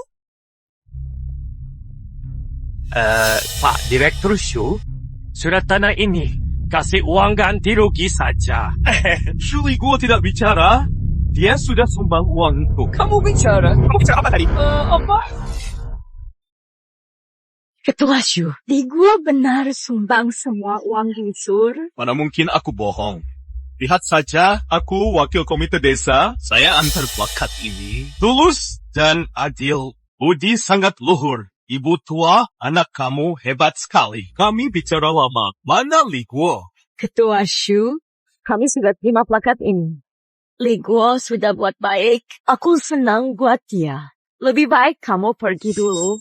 Pak Direktur Shu, surat tanah ini kasih uang ganti rugi saja. Surely gue tidak bicara. Dia sudah sumbang uang itu. Kamu bicara? Kamu bicara apa tadi? Apa? Ketua Shu, Liguo benar sumbang semua uang ginsur. Mana mungkin aku bohong. Lihat saja, aku wakil komite desa. Saya antar plakat ini. Tulus dan adil. Budi sangat luhur. Ibu tua, anak kamu hebat sekali. Kami bicara lama. Mana Liguo? Ketua Shu, kami sudah terima plakat ini. Liguo sudah buat baik. Aku senang buat dia. Lebih baik kamu pergi dulu.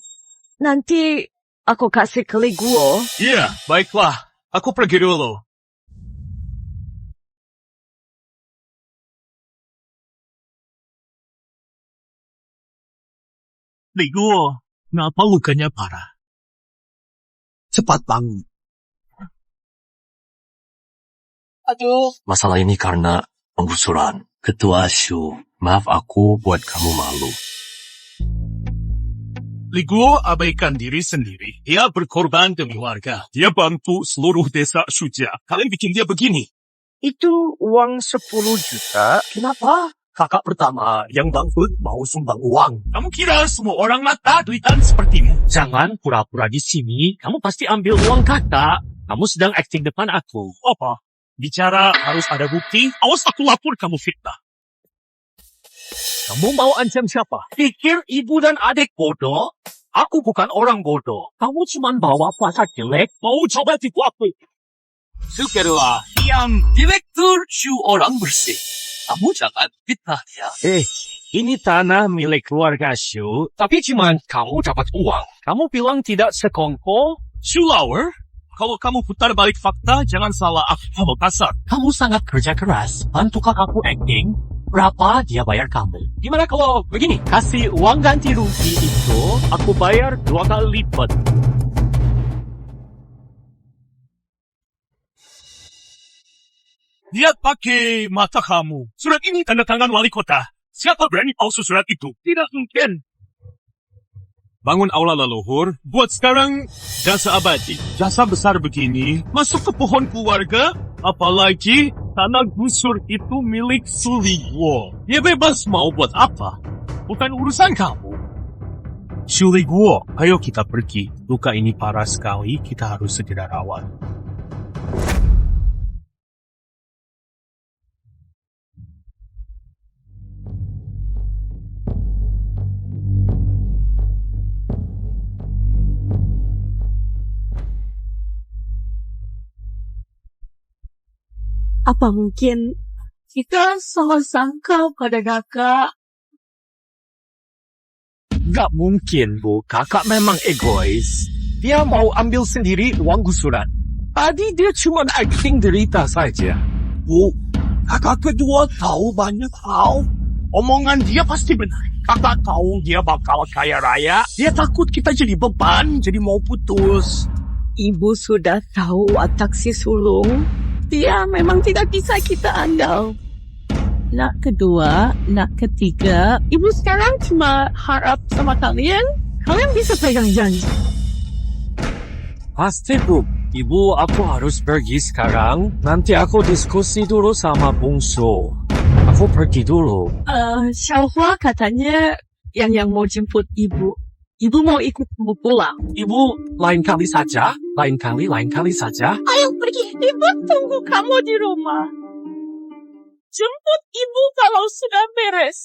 Nanti aku kasih ke Liguo. Iya, baiklah. Aku pergi dulu. Liguo, ngapa lukanya parah? Cepat bangun. Aduh. Masalah ini karena penggusuran. Ketua Shu, maaf aku buat kamu malu. Liguo abaikan diri sendiri. Dia berkorban demi warga. Dia bantu seluruh desa Shuja. Kalian bikin dia begini. Itu uang 10 juta. Kenapa? Kakak pertama yang bangkrut mau sumbang uang. Kamu kira semua orang mata duitan sepertimu? Jangan pura-pura di sini. Kamu pasti ambil uang kakak. Kamu sedang acting depan aku. Apa? Bicara harus ada bukti. Awas aku lapor kamu fitnah. Kamu mau ancam siapa? Pikir ibu dan adik bodoh? Aku bukan orang bodoh. Kamu cuma bawa plakat jelek. Mau coba tipu aku? Syukurlah, yang Direktur Shu orang bersih. Kamu jangan fitnah dia. Ini tanah milik keluarga Shu, tapi cuma kamu dapat uang. Kamu bilang tidak sekongkol? Shu Lauer, kalau kamu putar balik fakta, jangan salah aku kalau kasar. Kamu sangat kerja keras. Bantu kakakku acting. Berapa dia bayar kamu? Gimana kalau begini? Kasih uang ganti rugi itu, aku bayar 2 kali lipat. Lihat pakai mata kamu. Surat ini tanda tangan wali kota. Siapa berani palsu surat itu? Tidak mungkin. Bangun aula leluhur, buat sekarang jasa abadi. Jasa besar begini, masuk ke pohon keluarga, apalagi tanah gusur itu milik Liguo. Dia bebas mau buat apa. Bukan urusan kamu. Liguo, ayo kita pergi. Luka ini parah sekali, kita harus segera rawat. Apa mungkin kita salah sangka pada kakak? Gak mungkin, Bu. Kakak memang egois. Dia mau ambil sendiri uang gusuran. Tadi dia cuma acting derita saja. Bu, kakak kedua tahu banyak hal. Omongan dia pasti benar. Kakak tahu dia bakal kaya raya. Dia takut kita jadi beban, jadi mau putus. Ibu sudah tahu watak si sulung. Dia memang tidak bisa kita andal. Nak kedua, nak ketiga, ibu sekarang cuma harap sama kalian. Kalian bisa pegang janji. Pasti, Bu. Ibu, aku harus pergi sekarang. Nanti aku diskusi dulu sama Bungsu. Aku pergi dulu. Xiaohua katanya yang mau jemput ibu. Ibu mau ikut ibu pulang. Ibu, lain kali saja. Lain kali saja. Ayo pergi. Ibu tunggu kamu di rumah. Jemput ibu kalau sudah beres.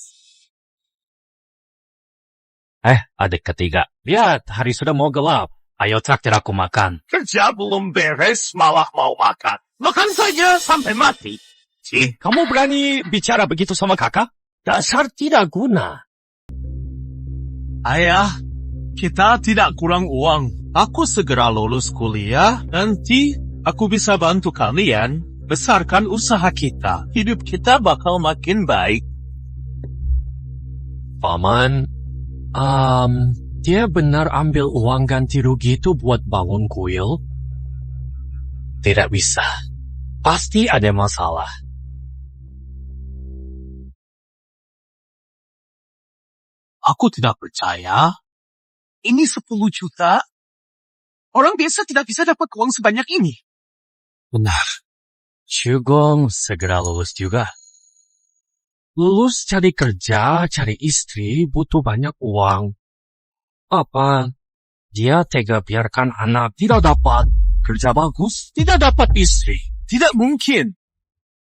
Adik ketiga. Lihat, hari sudah mau gelap. Ayo traktir aku makan. Kerja belum beres, malah mau makan. Makan saja sampai mati. Kamu berani bicara begitu sama kakak? Dasar tidak guna. Ayah, kita tidak kurang uang. Aku segera lulus kuliah, nanti aku bisa bantu kalian besarkan usaha kita. Hidup kita bakal makin baik. Paman, dia benar ambil uang ganti rugi itu buat bangun kuil? Tidak bisa. Pasti ada masalah. Aku tidak percaya. Ini 10 juta. Orang biasa tidak bisa dapat uang sebanyak ini. Benar. Shugong segera lulus juga. Lulus cari kerja, cari istri, butuh banyak uang. Apa? Dia tega biarkan anak tidak dapat kerja bagus, tidak dapat istri. Tidak mungkin.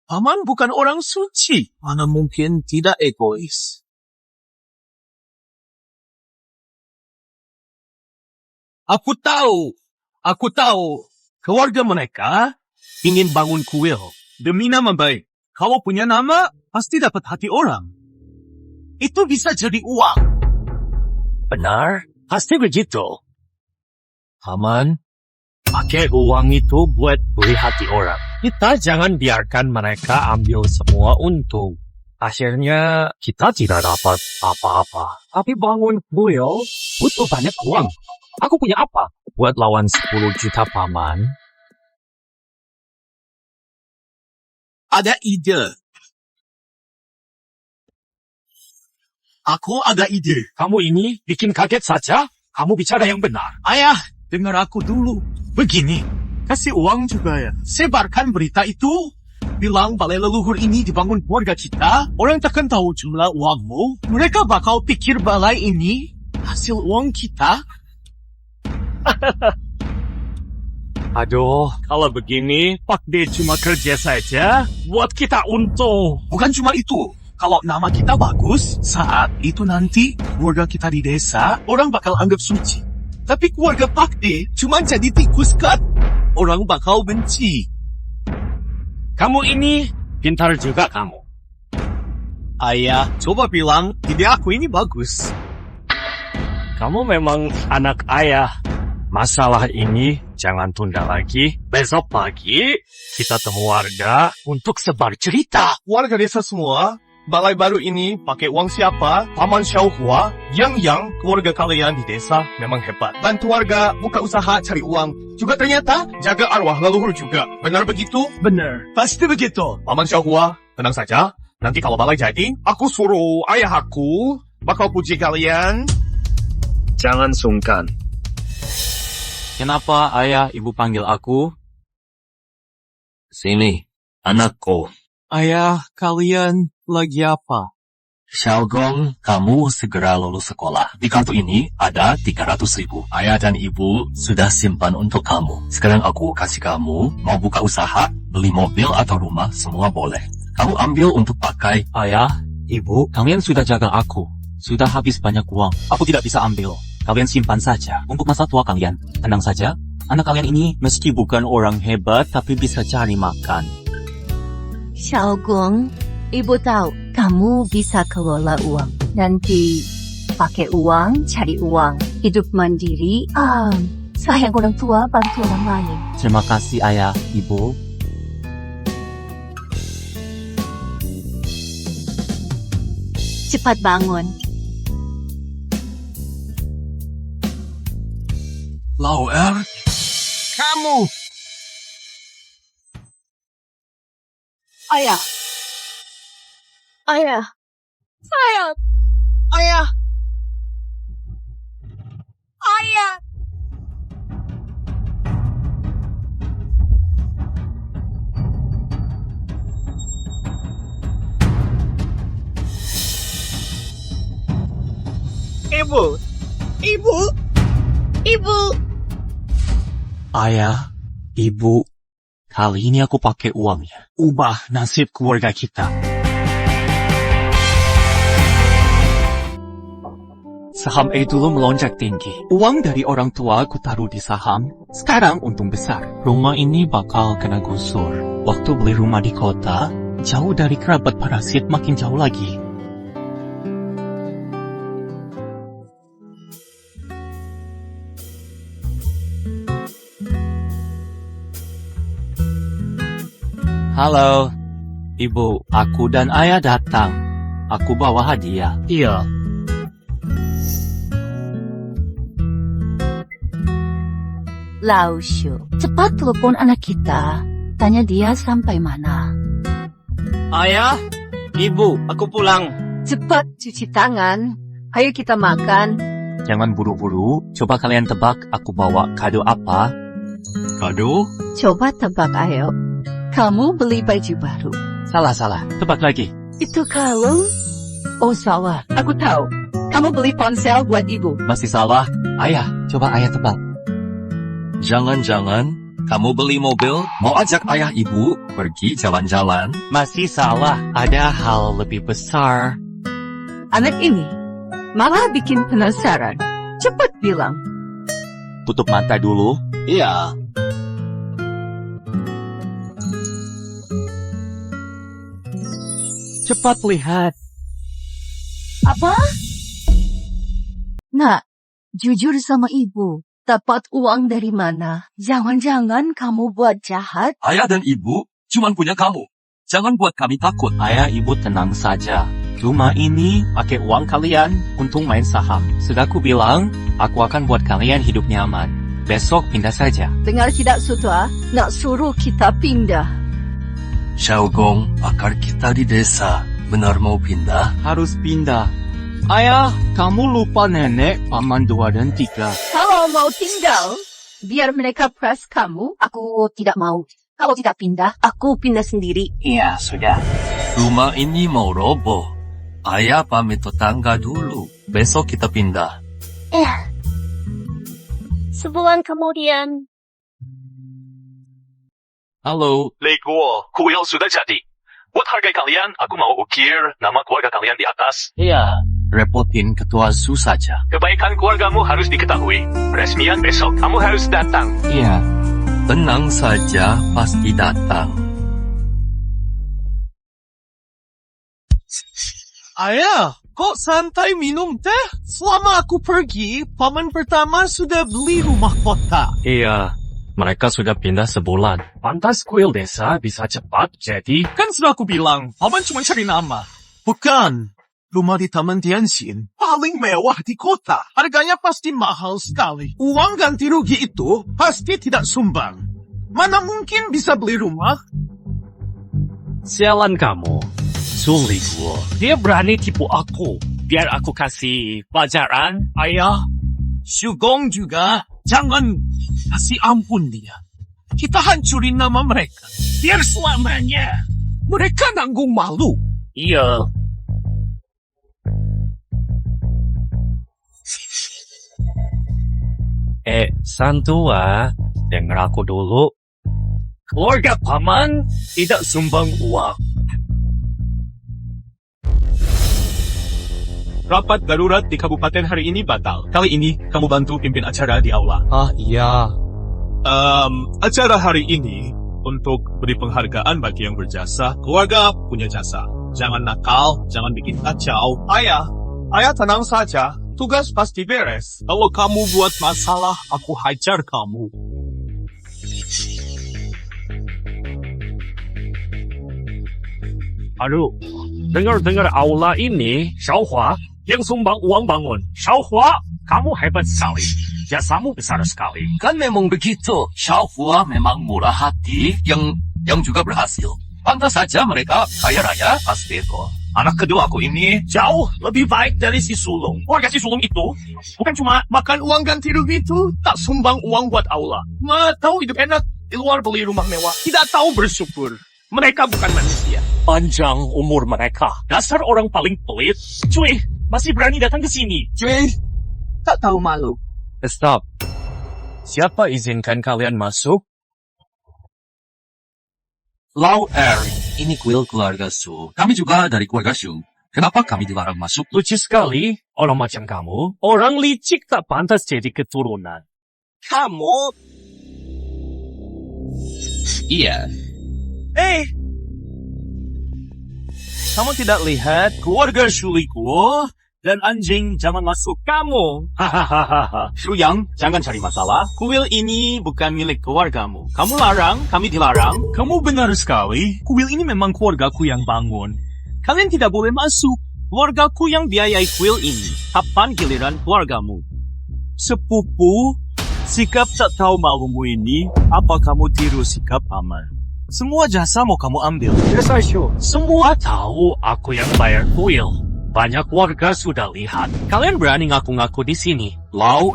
Paman bukan orang suci. Mana mungkin tidak egois. Aku tahu. Keluarga mereka ingin bangun kuil. Demi nama baik. Kalau punya nama, pasti dapat hati orang. Itu bisa jadi uang. Benar, pasti begitu. Paman, pakai uang itu buat beli hati orang. Kita jangan biarkan mereka ambil semua untung. Akhirnya kita tidak dapat apa-apa. Tapi bangun kuil butuh banyak uang. Aku punya apa? Buat lawan 10 juta paman. Ada ide. Aku ada ide. Kamu ini bikin kaget saja. Kamu bicara yang benar. Ayah, dengar aku dulu. Begini, kasih uang juga ya. Sebarkan berita itu. Bilang balai leluhur ini dibangun keluarga kita. Orang takkan tahu jumlah uangmu. Mereka bakal pikir balai ini hasil uang kita. Aduh, kalau begini, Pak D cuma kerja saja. Buat kita untung. Bukan cuma itu. Kalau nama kita bagus, saat itu nanti keluarga kita di desa, orang bakal anggap suci. Tapi keluarga Pak D cuma jadi tikus kan. Orang bakal benci. Kamu ini pintar juga kamu. Ayah, coba bilang ide aku ini bagus. Kamu memang anak ayah. Masalah ini jangan tunda lagi. Besok pagi kita temu warga untuk sebar cerita. Warga desa semua, balai baru ini pakai uang siapa? Paman Xiaohua. Yang keluarga kalian di desa memang hebat. Bantu warga buka usaha cari uang. Juga ternyata jaga arwah leluhur juga. Benar begitu? Benar. Pasti begitu. Paman Xiaohua, tenang saja. Nanti kalau balai jadi, aku suruh ayah aku bakal puji kalian. Jangan sungkan. Kenapa ayah ibu panggil aku? Sini, anakku. Ayah, kalian lagi apa? Xiaogong, kamu segera lulus sekolah. Di kartu ini ada 300.000. Ayah dan ibu sudah simpan untuk kamu. Sekarang aku kasih kamu, mau buka usaha, beli mobil atau rumah, semua boleh. Kamu ambil untuk pakai. Ayah, ibu, kalian sudah jaga aku. Sudah habis banyak uang. Aku tidak bisa ambil. Kalian simpan saja untuk masa tua kalian. Tenang saja, anak kalian ini meski bukan orang hebat, tapi bisa cari makan. Xiaogong, ibu tahu kamu bisa kelola uang. Nanti pakai uang, cari uang, hidup mandiri. Sayang orang tua, bantu orang lain. Terima kasih ayah, ibu. cepat bangun. Lauer, kamu. Ayah. Ayah. Sayang. Ayah. Ayah. Ibu. Ibu. Ibu. Ayah, ibu, kali ini aku pakai uangnya. Ubah nasib keluarga kita. Saham dulu melonjak tinggi. Uang dari orang tua aku taruh di saham. Sekarang untung besar. Rumah ini bakal kena gusur. Waktu beli rumah di kota, jauh dari kerabat parasit makin jauh lagi. Halo, ibu, aku dan ayah datang. Aku bawa hadiah. Iya. Lau Shu, cepat telepon anak kita. Tanya dia sampai mana. Ayah, ibu, aku pulang. Cepat cuci tangan. Ayo kita makan. Jangan buru-buru, coba kalian tebak aku bawa kado apa? Kado? Coba tebak, ayo. Kamu beli baju baru. Salah, tebak lagi. Itu kalung? Oh, salah. Aku tahu. Kamu beli ponsel buat ibu. Masih salah. Ayah, coba ayah tebak. Jangan-jangan kamu beli mobil, mau ajak ayah ibu pergi jalan-jalan. Masih salah. Ada hal lebih besar. Anak ini malah bikin penasaran. Cepat bilang. Tutup mata dulu. Iya. Cepat lihat. Apa? Nak, jujur sama ibu. Dapat uang dari mana? Jangan-jangan kamu buat jahat? Ayah dan ibu cuma punya kamu. Jangan buat kami takut. Ayah, ibu tenang saja. Rumah ini pakai uang kalian untuk main saham. Sudah aku bilang, aku akan buat kalian hidup nyaman. Besok pindah saja. Dengar tidak, Sutra? Nak suruh kita pindah. Xiaogong, akar kita di desa. Benar mau pindah? Harus pindah. Ayah, kamu lupa nenek, paman 2 dan 3. Kalau mau tinggal, biar mereka press kamu. Aku tidak mau. Kalau tidak pindah, Aku pindah sendiri. Iya, sudah. Rumah ini mau roboh. Ayah pamit tetangga dulu. Besok kita pindah. Sebulan kemudian. Halo. Lego, kuil sudah jadi. Buat harga kalian, aku mau ukir nama keluarga kalian di atas. Iya. Repotin ketua Su saja. Kebaikan keluargamu harus diketahui. Resmian besok, kamu harus datang. Iya. Tenang saja, pasti datang. Ayah, kok santai minum teh? Selama aku pergi, paman pertama sudah beli rumah kota. Iya, mereka sudah pindah sebulan. Pantas kuil desa bisa cepat jadi. Kan sudah aku bilang, paman cuma cari nama. Bukan. Rumah di Taman Tianxin paling mewah di kota. Harganya pasti mahal sekali. Uang ganti rugi itu pasti tidak sumbang. Mana mungkin bisa beli rumah? Sialan kamu. Sulit gua. Dia berani tipu aku. Biar aku kasih pelajaran. Ayah, Shugong juga jangan kasih ampun dia. Kita hancurin nama mereka. Biar selamanya mereka nanggung malu. Iya. Santua, dengar aku dulu. Keluarga paman tidak sumbang uang. Rapat darurat di kabupaten hari ini batal. Kali ini kamu bantu pimpin acara di aula. Ah, iya. Acara hari ini untuk beri penghargaan bagi yang berjasa. Keluarga punya jasa. Jangan nakal, jangan bikin kacau. Ayah tenang saja. Tugas pasti beres. Kalau kamu buat masalah, aku hajar kamu. Aduh, dengar-dengar aula ini, Xiaohua yang sumbang uang bangun. Xiaohua, kamu hebat sekali. Jasamu besar sekali. Kan memang begitu. Xiaohua memang murah hati yang juga berhasil. Pantas saja mereka kaya raya pasti itu. Anak kedua aku ini jauh lebih baik dari si sulung. Warga si sulung itu bukan cuma makan uang ganti rugi itu, tak sumbang uang buat aula. Tahu hidup enak di luar beli rumah mewah. Tidak tahu bersyukur. Mereka bukan manusia. Panjang umur mereka. Dasar orang paling pelit. Cuy, masih berani datang ke sini. Cuy, tak tahu malu. Stop. Siapa izinkan kalian masuk? Lau ini kuil keluarga Su. Kami juga dari keluarga Su. Kenapa kami dilarang masuk? Lucu sekali. Orang macam kamu. Orang licik tak pantas jadi keturunan. Kamu? Iya. Kamu tidak lihat keluarga Shuliku dan anjing jangan masuk kamu. Hahaha. Shuyang, jangan cari masalah. Kuil ini bukan milik keluargamu. Kamu larang, kami dilarang. Kamu benar sekali. Kuil ini memang keluargaku yang bangun. Kalian tidak boleh masuk. Keluargaku yang biayai kuil ini. Kapan giliran keluargamu? Sepupu, sikap tak tahu malumu ini, apa kamu tiru sikap aman? Semua jasa mau kamu ambil. Yes, I sure. Semua tahu aku yang bayar kuil. Banyak warga sudah lihat. Kalian berani ngaku-ngaku di sini. Lau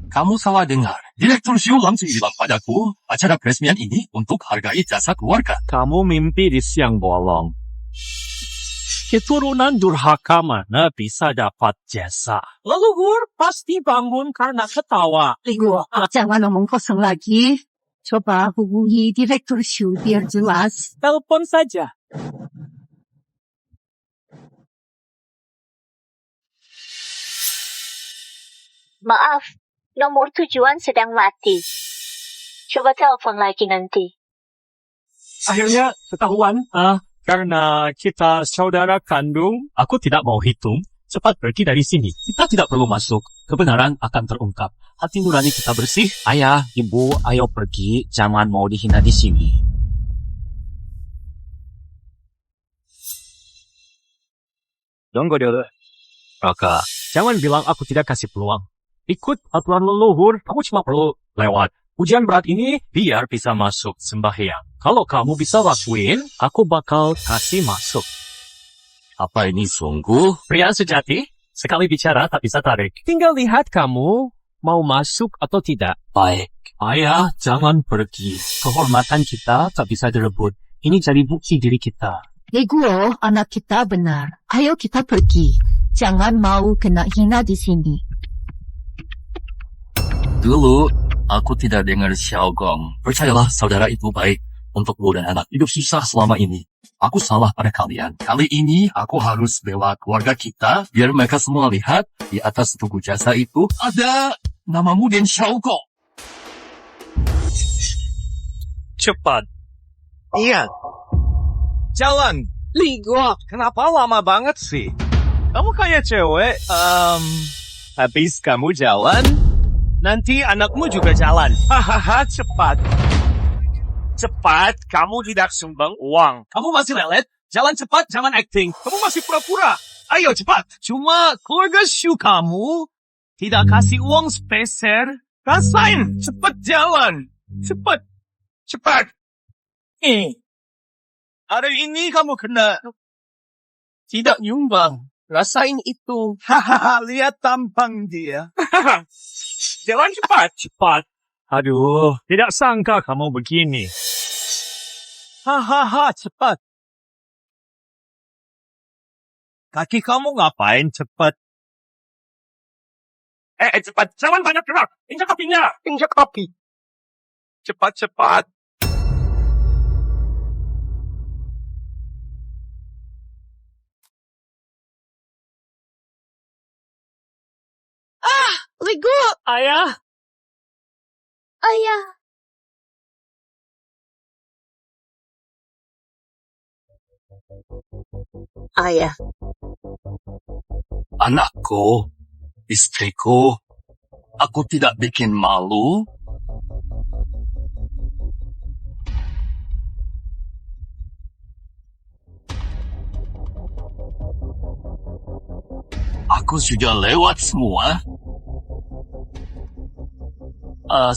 kamu salah dengar. Direktur Shu langsung bilang padaku, acara peresmian ini untuk hargai jasa keluarga. Kamu mimpi di siang bolong. Keturunan durhaka mana bisa dapat jasa? Leluhur pasti bangun karena ketawa. Ligo, jangan ngomong kosong lagi. Coba hubungi Direktur Shu biar jelas. Telepon saja. Maaf, nomor tujuan sedang mati. Coba telepon lagi nanti. Akhirnya ketahuan. Karena kita saudara kandung, aku tidak mau hitung. Cepat pergi dari sini. Kita tidak perlu masuk. Kebenaran akan terungkap. Hati nurani kita bersih. Ayah, ibu, ayo pergi. Jangan mau dihina di sini. Tunggu dulu. Raka, jangan bilang aku tidak kasih peluang. Ikut aturan leluhur, kamu cuma perlu lewat. Ujian berat ini biar bisa masuk sembahyang. Kalau kamu bisa lakuin, aku bakal kasih masuk. Apa ini sungguh? Pria sejati, sekali bicara tak bisa tarik. Tinggal lihat kamu mau masuk atau tidak. Baik. Ayah, jangan pergi. Kehormatan kita tak bisa direbut. Ini jadi bukti diri kita. Ligo, anak kita benar. Ayo kita pergi. Jangan mau kena hina di sini. Dulu, aku tidak dengar Xiaogong. Percayalah, saudara itu baik untuk lu dan anak. Hidup susah selama ini. Aku salah pada kalian. Kali ini, aku harus bela keluarga kita, biar mereka semua lihat di atas tugu jasa itu ada namamu dan Xiaogong. Cepat. Iya. Jalan. Ligo, Kenapa lama banget sih? Kamu kayak cewek. Habis kamu jalan, nanti anakmu juga jalan. Hahaha, cepat. Cepat, kamu tidak sumbang uang. Kamu masih lelet? Jalan cepat, jangan acting. Kamu masih pura-pura. Ayo cepat. Cuma keluarga Shu kamu tidak kasih uang spesial. Rasain, cepat jalan. Cepat. Cepat. Hari ini kamu kena tidak nyumbang. Rasain itu. Hahaha, lihat tampang dia. Jalan cepat. Cepat. Aduh, tidak sangka kamu begini. Hahaha, cepat. Kaki kamu ngapain cepat? Cepat. Jangan banyak gerak. Injak kakinya. Injak kaki. Cepat. Ligo, Ayah, Ayah, ayah. Anakku, istriku, aku tidak bikin malu. aku sudah lewat semua.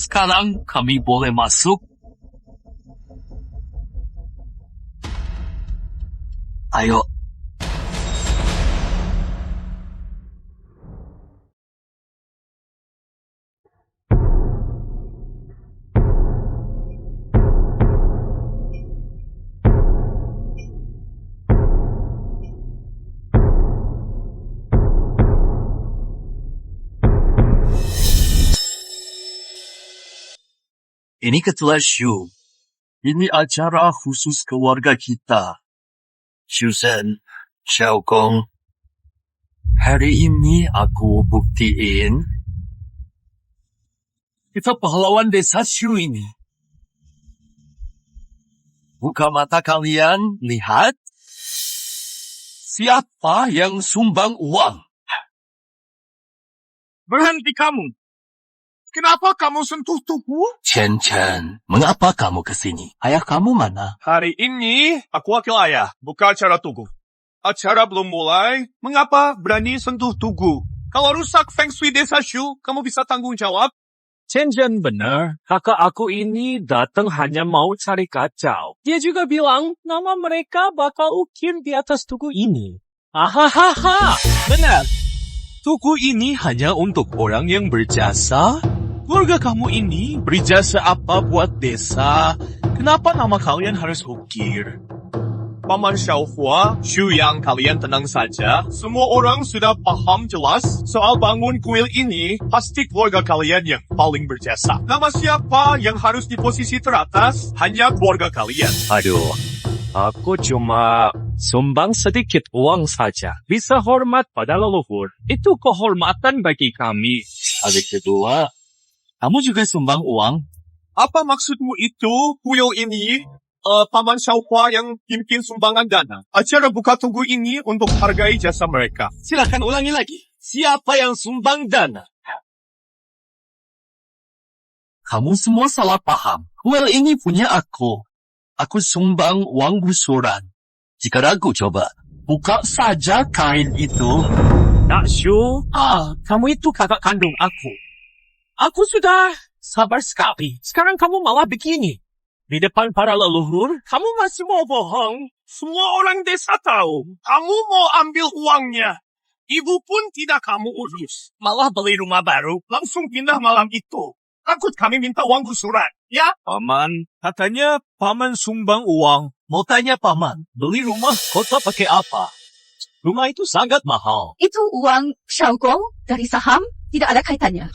Sekarang kami boleh masuk. Ayo. Ini Ketua Shu. Ini acara khusus keluarga kita. Susan, Xiao Gong. Hari ini aku buktiin kita pahlawan desa Shu ini. Buka mata kalian, lihat. Siapa yang sumbang uang? Berhenti kamu. Kenapa kamu sentuh tubuh? Chen Chen, mengapa kamu kesini? Ayah kamu mana? Hari ini aku wakil ayah, buka acara tugu. Acara belum mulai, mengapa berani sentuh tugu? Kalau rusak feng shui desa Shu, kamu bisa tanggung jawab? Chen Chen benar. Kakak aku ini datang hanya mau cari kacau. Dia juga bilang nama mereka bakal ukir di atas tugu ini. Hahaha, benar. Tugu ini hanya untuk orang yang berjasa? Keluarga kamu ini berjasa apa buat desa? Kenapa nama kalian harus ukir? Paman Xiaohua, Shu yang kalian tenang saja. Semua orang sudah paham jelas soal bangun kuil ini. Pasti keluarga kalian yang paling berjasa. Nama siapa yang harus di posisi teratas? Hanya keluarga kalian. Aduh, aku cuma sumbang sedikit uang saja. Bisa hormat pada leluhur. Itu kehormatan bagi kami. Adik kedua, kamu juga sumbang uang? Apa maksudmu itu, kuil ini? Paman Xiaohua yang pimpin sumbangan dana. Acara buka tugu ini untuk hargai jasa mereka. Silakan ulangi lagi. Siapa yang sumbang dana? Kamu semua salah paham. Kuil ini punya aku. Aku sumbang uang gusuran. Jika ragu coba, buka saja kain itu. Nak Shu, kamu itu kakak kandung aku. Aku sudah sabar sekali. Sekarang kamu malah begini. Di depan para leluhur, kamu masih mau bohong. Semua orang desa tahu. Kamu mau ambil uangnya. Ibu pun tidak kamu urus. Malah beli rumah baru. Langsung pindah malam itu. Takut kami minta uang gusuran. Ya? Paman, katanya paman sumbang uang. Mau tanya paman, beli rumah kota pakai apa? Rumah itu sangat mahal. Itu uang Xiaogong dari saham, tidak ada kaitannya.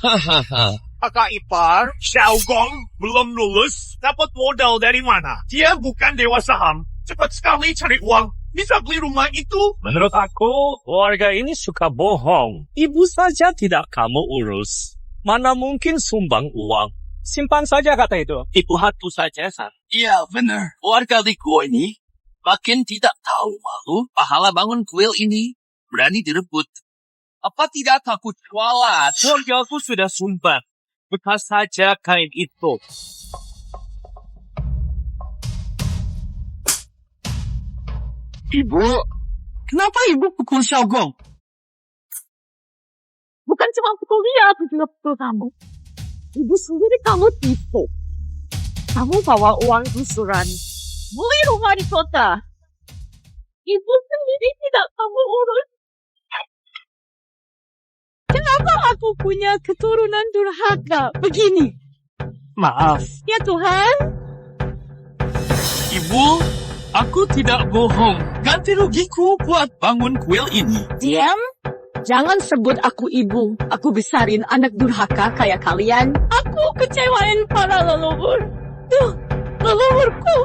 Kakak ipar, Xiao Gong, belum lulus. Dapat modal dari mana? Dia bukan dewa saham. Cepat sekali cari uang. Bisa beli rumah itu. Menurut aku, keluarga ini suka bohong. Ibu saja tidak kamu urus. Mana mungkin sumbang uang. Simpan saja kata itu. Ibu hatu saja, San. Iya, benar. Warga Liko ini makin tidak tahu malu. Pahala bangun kuil ini berani direbut. Apa tidak takut kualat? Keluarga aku sudah sumbang. Bekas saja kain itu. Ibu, kenapa ibu pukul Xiao Gong? Bukan cuma pukul dia, aku juga pukul kamu. Ibu sendiri kamu tipu. Kamu bawa uang gusuran. Beli rumah di kota. Ibu sendiri tidak kamu urus. Kenapa aku punya keturunan durhaka begini? Maaf. Ya Tuhan. Ibu, aku tidak bohong. Ganti rugiku buat bangun kuil ini. Diam. Jangan sebut aku ibu. Aku besarin anak durhaka kayak kalian. Aku kecewain para leluhur. Tuh, leluhurku.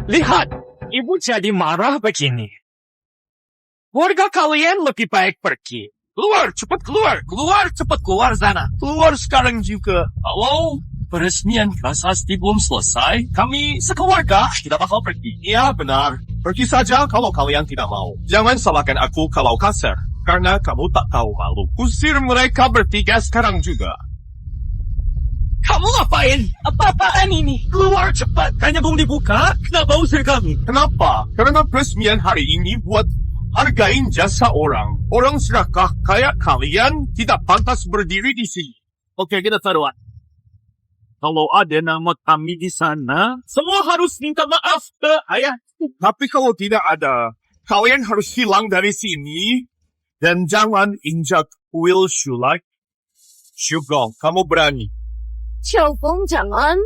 Lihat, ibu jadi marah begini. Warga kalian lebih baik pergi. Keluar, cepat keluar. Keluar, cepat keluar sana. Keluar sekarang juga. Halo, peresmian prasasti belum selesai. Kami sekeluarga tidak bakal pergi. Iya, benar. Pergi saja kalau kalian tidak mau. Jangan salahkan aku kalau kasar. Karena kamu tak tahu malu. Usir mereka bertiga sekarang juga. Kamu ngapain? Apa-apaan ini? Keluar cepat. Hanya belum dibuka. Kenapa usir kami? Kenapa? Karena peresmian hari ini buat hargain jasa orang. Orang serakah kayak kalian tidak pantas berdiri di sini. Oke, kita taruhan. Kalau ada nama kami di sana, semua harus minta maaf ke ayah. Tapi kalau tidak ada, kalian harus hilang dari sini. Dan jangan injak Will Shu lagi. Shugong, kamu berani. Xiaofeng, jangan.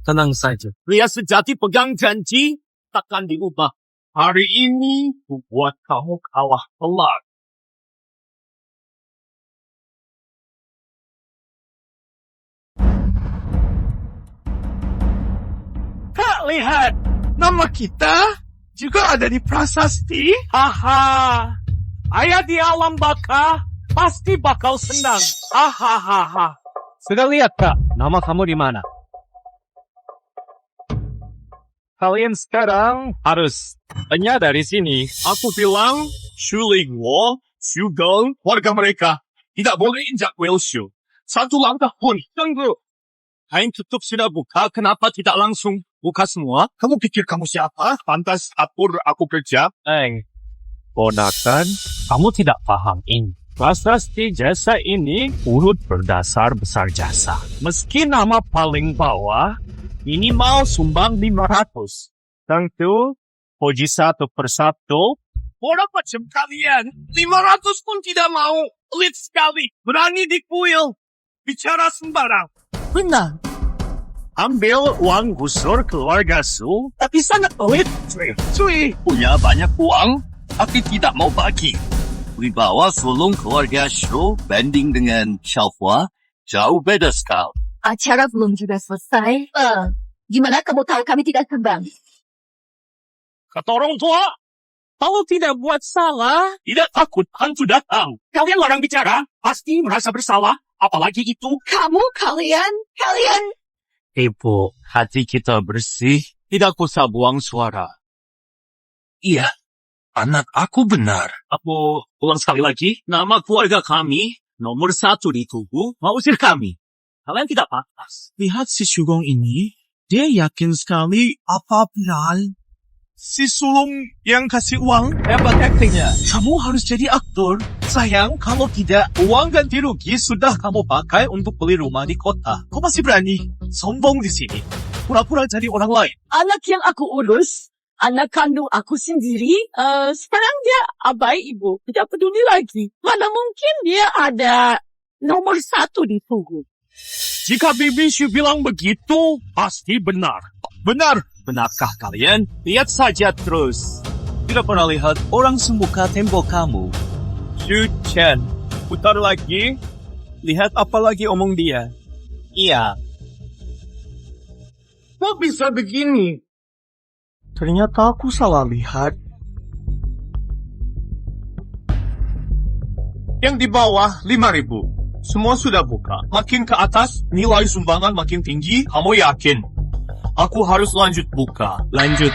Tenang saja. Pria sejati pegang janji, takkan diubah. Hari ini, buat kamu kalah telak. Kak, lihat. Nama kita juga ada di prasasti. Haha. Ayah di alam baka pasti bakal senang. Hahaha. Sudah lihat, Kak, nama kamu di mana? Kalian sekarang harus dari sini. Aku bilang, Shuling Wo, Shugong, warga mereka, tidak boleh injak Will Shu. Satu langkah pun. Tunggu. Kain tutup sudah buka, kenapa tidak langsung buka semua? Kamu pikir kamu siapa? Pantas atur aku kerja? Ponakan, kamu tidak paham ini. Prasasti jasa ini urut berdasar besar jasa. Meski nama paling bawah, minimal sumbang 500. Tentu, puji satu persatu. Orang macam kalian, 500 pun tidak mau. Pelit sekali, berani dikuil. Bicara sembarang. Benar. Ambil uang gusur keluarga Su, tapi sangat pelit. Cuy, Punya banyak uang, tapi tidak mau bagi. Wibawa sulung keluarga Shu banding dengan Xiaofua jauh beda sekali. Acara belum juga selesai. Gimana kamu tahu kami tidak terbang? kata orang tua, kalau tidak buat salah, Tidak takut hantu datang. Kalian larang bicara, pasti merasa bersalah. Apalagi itu. Kalian. Ibu, hati kita bersih, tidak usah buang suara. Iya. Anak aku benar. Aku ulang sekali lagi, nama keluarga kami, nomor 1 di tubuh, mau usir kami. Kalian tidak pantas. Lihat si Shugong ini. Dia yakin sekali apa benar. Si sulung yang kasih uang. Hebat aktingnya. Kamu harus jadi aktor. Sayang, kalau tidak, uang ganti rugi sudah kamu pakai untuk beli rumah di kota. Kau masih berani sombong di sini. Pura-pura jadi orang lain. Anak yang aku urus, anak kandung aku sendiri, sekarang dia abai ibu. Tidak peduli lagi. Mana mungkin dia ada nomor 1 di tubuh. jika Bibi Shu bilang begitu, pasti benar. Benar. Benarkah kalian? Lihat saja terus. Tidak pernah lihat orang semuka tembok kamu. Shu Chen, putar lagi. Lihat apa lagi omong dia. Iya. Kok bisa begini? Ternyata aku salah lihat. Yang di bawah 5.000. Semua sudah buka. Makin ke atas, nilai sumbangan makin tinggi. Kamu yakin? Aku harus lanjut buka. Lanjut.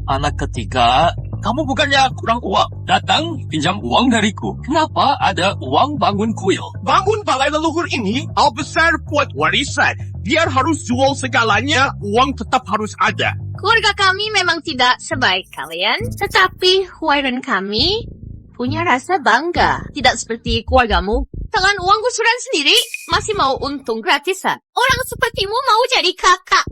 Anak ketiga, kamu bukannya kurang uang. Datang, pinjam uang dariku. Kenapa ada uang bangun kuil? Bangun balai leluhur ini, al besar buat warisan. Biar harus jual segalanya, uang tetap harus ada. Keluarga kami memang tidak sebaik kalian, tetapi Huairan kami punya rasa bangga. Tidak seperti keluargamu. Dengan uang gusuran sendiri, masih mau untung gratisan. Orang sepertimu mau jadi kakak.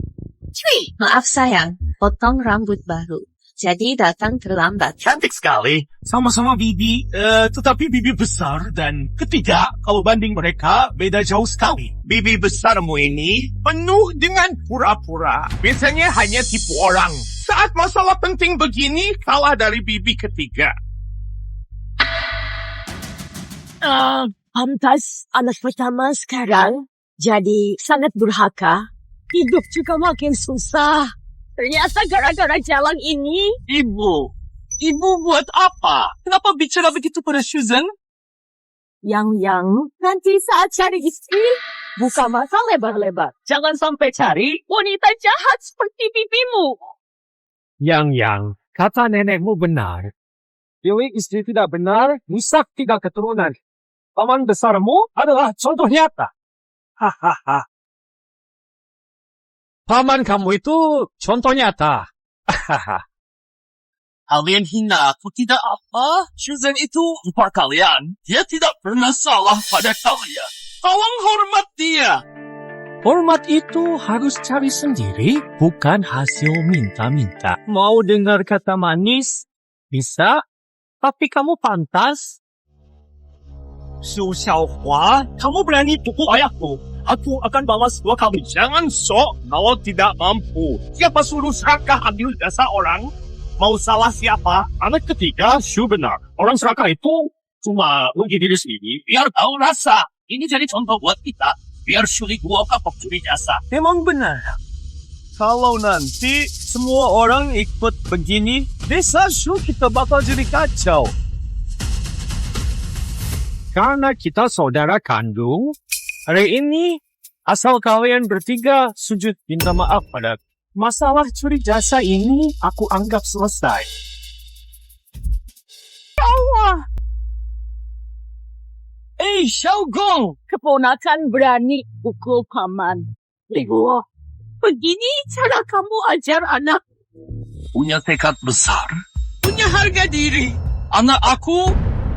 Cuy, maaf sayang, potong rambut baru. Jadi datang terlambat. Cantik sekali. Sama-sama Bibi, tetapi Bibi besar dan ketiga, kalau banding mereka, beda jauh sekali. Bibi besarmu ini penuh dengan pura-pura. Biasanya hanya tipu orang. Saat masalah penting begini, kalah dari Bibi ketiga. Pantas anak pertama sekarang jadi sangat durhaka. Hidup juga makin susah. Ternyata gara-gara jalan ini. Ibu buat apa? Kenapa bicara begitu pada Susan? Yang nanti saat cari istri, buka mata lebar-lebar. Jangan sampai cari wanita jahat seperti bibimu. Yang, kata nenekmu benar. Pilih istri tidak benar, rusak 3 keturunan. Paman besarmu adalah contoh nyata. Hahaha. Paman kamu itu contoh nyata. Kalian hina aku tidak apa? Shuzhen itu ipar kalian. Dia tidak pernah salah pada kalian. Tolong hormat dia. Hormat itu harus cari sendiri, bukan hasil minta-minta. Mau dengar kata manis? Bisa, tapi kamu pantas. Su Xiaohua, kamu berani pukul ayahku. Aku akan balas dua kamu. Jangan sok kalau tidak mampu. Siapa suruh serakah ambil jasa orang? Mau salah siapa? Anak ketiga, Shu benar. Orang serakah itu cuma rugi diri sendiri. Biar tahu rasa. Ini jadi contoh buat kita. Biar syuri gua kapok curi jasa. Memang benar. Kalau nanti semua orang ikut begini, desa Shu kita bakal jadi kacau. Karena kita saudara kandung, hari ini asal kalian bertiga sujud minta maaf pada masalah curi jasa ini aku anggap selesai. Xiaogong, keponakan berani pukul paman. Ligo, begini cara kamu ajar anak. Punya tekad besar. Punya harga diri. Anak aku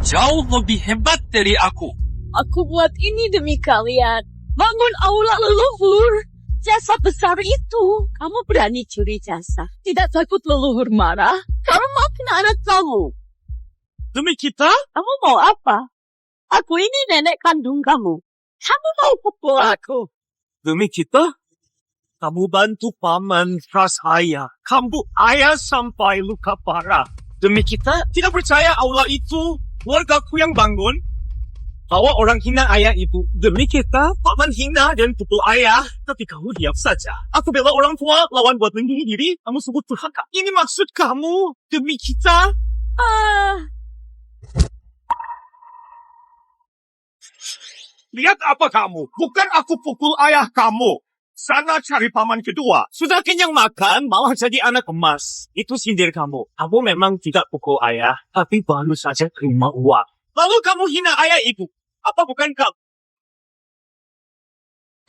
jauh lebih hebat dari aku. Aku buat ini demi kalian. Bangun aula leluhur. Jasa besar itu. Kamu berani curi jasa. Tidak takut leluhur marah? Kamu mau kena anak kamu. Demi kita, Kamu mau apa? Aku ini nenek kandung kamu. Kamu mau pukul aku. demi kita, kamu bantu paman keras ayah. Kamu ayah sampai luka parah. Demi kita, tidak percaya aula itu keluargaku yang bangun. Bawa orang hina ayah itu. Demi kita, paman hina dan pukul ayah. Tapi kamu diam saja. Aku bela orang tua, lawan buat melindungi diri. Kamu sebut durhaka. Ini maksud kamu. Demi kita. Lihat apa kamu? Bukan aku pukul ayah kamu. Sana cari paman kedua. Sudah kenyang makan, malah jadi anak emas. Itu sindir kamu. Kamu memang tidak pukul ayah, tapi baru saja terima uang. Lalu kamu hina ayah ibu. Apa bukan kamu?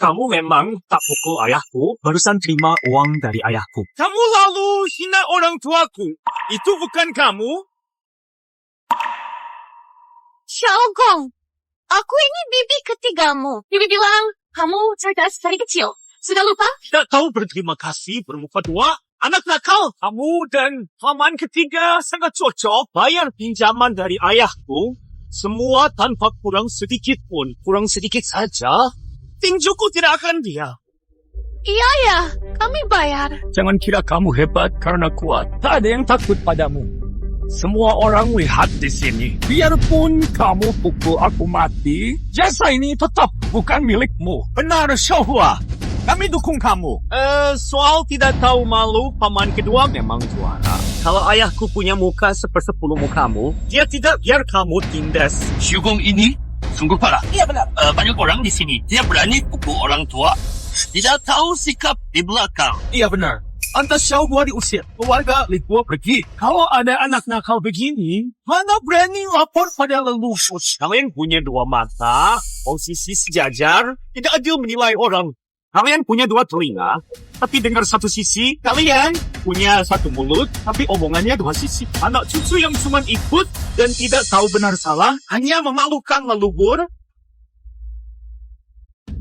Kamu memang tak pukul ayahku, barusan terima uang dari ayahku. Kamu lalu hina orang tuaku. Itu bukan kamu? Xiaogong, aku ini bibi ketigamu. Bibi bilang, kamu cerdas dari kecil. Sudah lupa? Tidak tahu berterima kasih bermuka dua. Anak nakal, kamu dan paman ketiga sangat cocok. Bayar pinjaman dari ayahku. Semua tanpa kurang sedikit pun. Kurang sedikit saja. Tinjuku tidak akan diam. Iya ya, kami bayar. Jangan kira kamu hebat karena kuat. Tak ada yang takut padamu. Semua orang lihat di sini. Biarpun kamu pukul aku mati, jasa ini tetap bukan milikmu. Benar, Xiaohua. Kami dukung kamu. Soal tidak tahu malu, paman kedua memang juara. Kalau ayahku punya muka sepersepuluh mukamu, dia tidak biar kamu tindas. Shugong ini sungguh parah. Iya benar. Banyak orang di sini. Dia berani pukul orang tua. Tidak tahu sikap di belakang. Iya benar. Antas Xiaohua diusir. Keluarga Ligua pergi. Kalau ada anak nakal begini, mana berani lapor pada leluhur. Kalian punya dua mata, posisi sejajar, tidak adil menilai orang. Kalian punya dua telinga, tapi dengar satu sisi. Kalian punya satu mulut, tapi omongannya dua sisi. Anak cucu yang cuma ikut dan tidak tahu benar salah, hanya memalukan leluhur.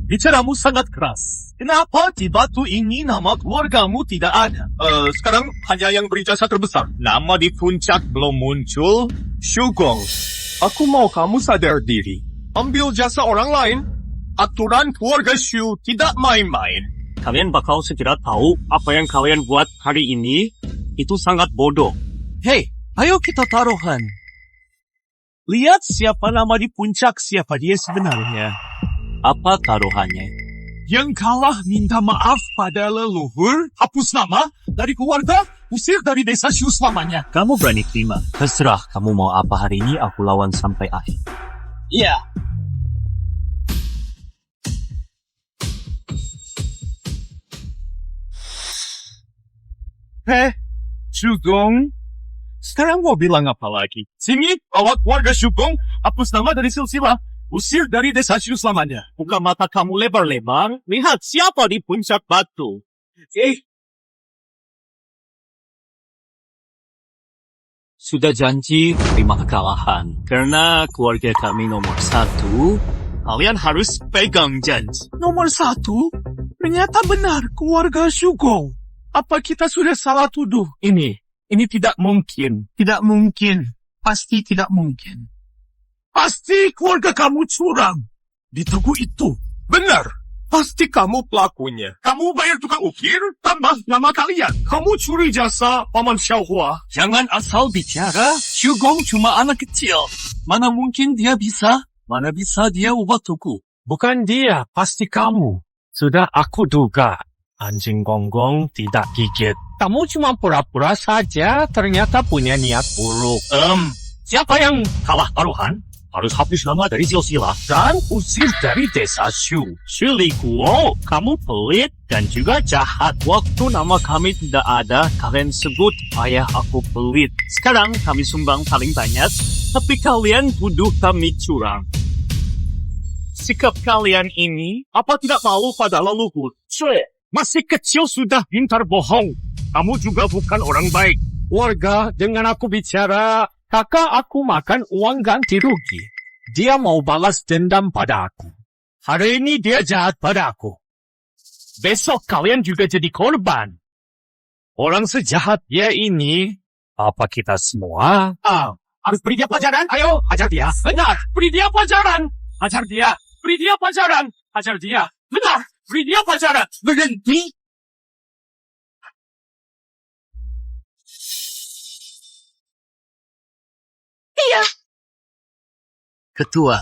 Bicaramu sangat keras. Kenapa di batu ini nama keluargamu tidak ada? Sekarang hanya yang berjasa terbesar. Nama di puncak belum muncul. Shugong, aku mau kamu sadar diri. Ambil jasa orang lain. Aturan keluarga Shu tidak main-main. Kalian bakal segera tahu apa yang kalian buat hari ini itu sangat bodoh. Hei, ayo kita taruhan. Lihat siapa nama di puncak, siapa dia sebenarnya. Apa taruhannya? Yang kalah minta maaf pada leluhur, hapus nama dari keluarga, usir dari desa Shu selamanya. Kamu berani terima. Terserah kamu mau apa hari ini, aku lawan sampai akhir. Iya. Shugong, sekarang mau bilang apa lagi? Sini, bawa keluarga Shugong, hapus nama dari silsilah. Usir dari desa Shu selamanya. Buka mata kamu lebar-lebar. Lihat siapa di puncak batu. Sudah janji terima kekalahan. Karena keluarga kami nomor 1, kalian harus pegang janji. Nomor 1? Ternyata benar, keluarga Shugo. Apa kita sudah salah tuduh? Ini tidak mungkin. Tidak mungkin. Pasti tidak mungkin. Pasti keluarga kamu curang. Di tugu itu. Benar. Pasti kamu pelakunya. Kamu bayar tukang ukir, tambah nama kalian. Kamu curi jasa Paman Xiaohua. Jangan asal bicara. Shugong cuma anak kecil. Mana mungkin dia bisa? Mana bisa dia ubah tugu? Bukan dia, pasti kamu. Sudah aku duga. Anjing gonggong tidak gigit. Kamu cuma pura-pura saja, ternyata punya niat buruk. Siapa yang kalah taruhan? Harus hapus nama dari silsilah dan usir dari desa Shu. Shu Li Guo, kamu pelit dan juga jahat. Waktu nama kami tidak ada, kalian sebut ayah aku pelit. Sekarang kami sumbang paling banyak, tapi kalian tuduh kami curang. Sikap kalian ini, apa tidak malu pada leluhur? Masih kecil sudah pintar bohong. Kamu juga bukan orang baik. Warga, dengan aku bicara, kakak aku makan uang ganti rugi. Dia mau balas dendam pada aku. Hari ini dia jahat pada aku. Besok kalian juga jadi korban. Orang sejahat dia ini, apa kita semua? Harus beri dia pelajaran. Ayo, ajar dia. Benar, beri dia pelajaran. Ajar dia. Beri dia pelajaran. Ajar dia. Benar, beri dia pelajaran. Berhenti. Iya. Ketua,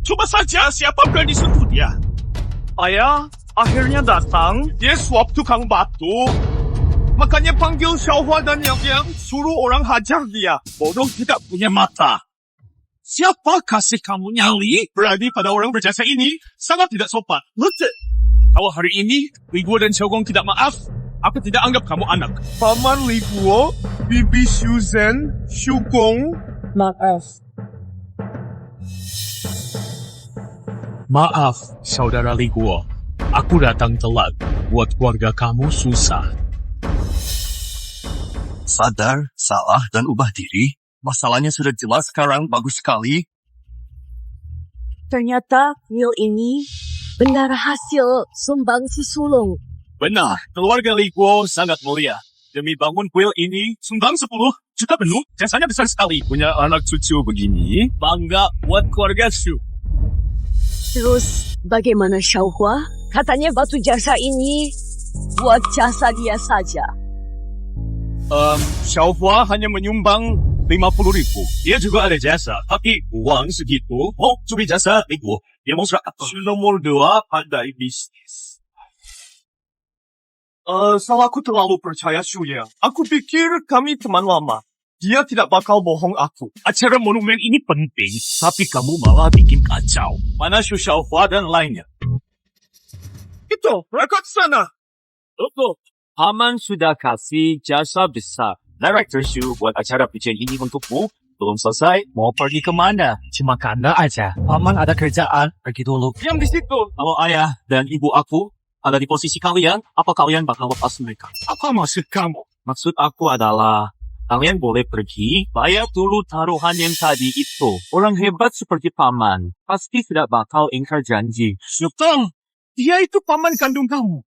Coba saja siapa berani sentuh dia. Ayah, akhirnya datang. Dia suap tukang batu. Makanya panggil Xiaohua dan Yang suruh orang hajar dia. Bodoh tidak punya mata. Siapa kasih kamu nyali berani pada orang berjasa ini? Sangat tidak sopan. Betul. Kalau hari ini, Li Guo dan Xiaogong tidak maaf, aku tidak anggap kamu anak. Paman Li Guo, Bibi Shuzhen, Shugong. Maaf, saudara Li Guo. Aku datang telat. Buat keluarga kamu susah. sadar, salah, dan ubah diri. Masalahnya sudah jelas sekarang, bagus sekali. Ternyata mil ini benar hasil sumbang si sulung. Benar, keluarga Li Guo sangat mulia. Demi bangun kuil ini, sumbang 10 juta penuh, jasanya besar sekali. Punya anak cucu begini, bangga buat keluarga Shu. Terus bagaimana Xiaohua? Katanya batu jasa ini buat jasa dia saja. Xiaohua hanya menyumbang 50.000. Dia juga ada jasa, tapi uang segitu, curi jasa Li Guo. Dia mau serak apa? Nomor 2, pandai bisnis. Salah aku terlalu percaya Shu ya. Aku pikir kami teman lama. Dia tidak bakal bohong aku. Acara monumen ini penting, tapi kamu malah bikin kacau. Mana Shu Xiaohua dan lainnya? Itu, mereka ke sana. Betul. Paman sudah kasih jasa besar. Director Shu buat acara pujian ini untukmu. Belum selesai, mau pergi kemana? Cuma kanda aja. Paman ada kerjaan, pergi dulu. Diam di situ. Kalau ayah dan ibu aku ada di posisi kalian, apa kalian bakal lepas mereka? Apa maksud kamu? Maksud aku adalah, kalian boleh pergi, bayar dulu taruhan yang tadi itu. Orang hebat seperti paman, pasti tidak bakal ingkar janji. Sultan, dia itu paman kandung kamu.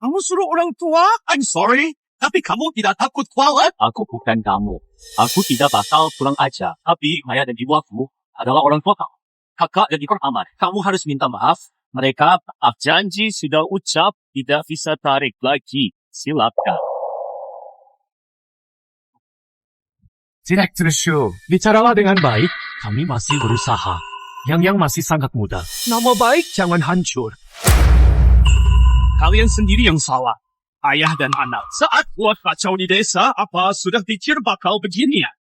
Kamu suruh orang tua? I'm sorry, tapi kamu tidak takut kualat? Aku bukan kamu. Aku tidak bakal pulang aja. Tapi ayah dan ibu aku adalah orang tua kamu. Kakak dan ipar paman. Kamu harus minta maaf. Mereka maaf janji sudah ucap, tidak bisa tarik lagi. Silakan. Direktur Shu, bicaralah dengan baik. Kami masih berusaha. Yang masih sangat muda. Nama baik jangan hancur. Kalian sendiri yang salah. Ayah dan anak. Saat buat kacau di desa, apa sudah pikir bakal begini ya?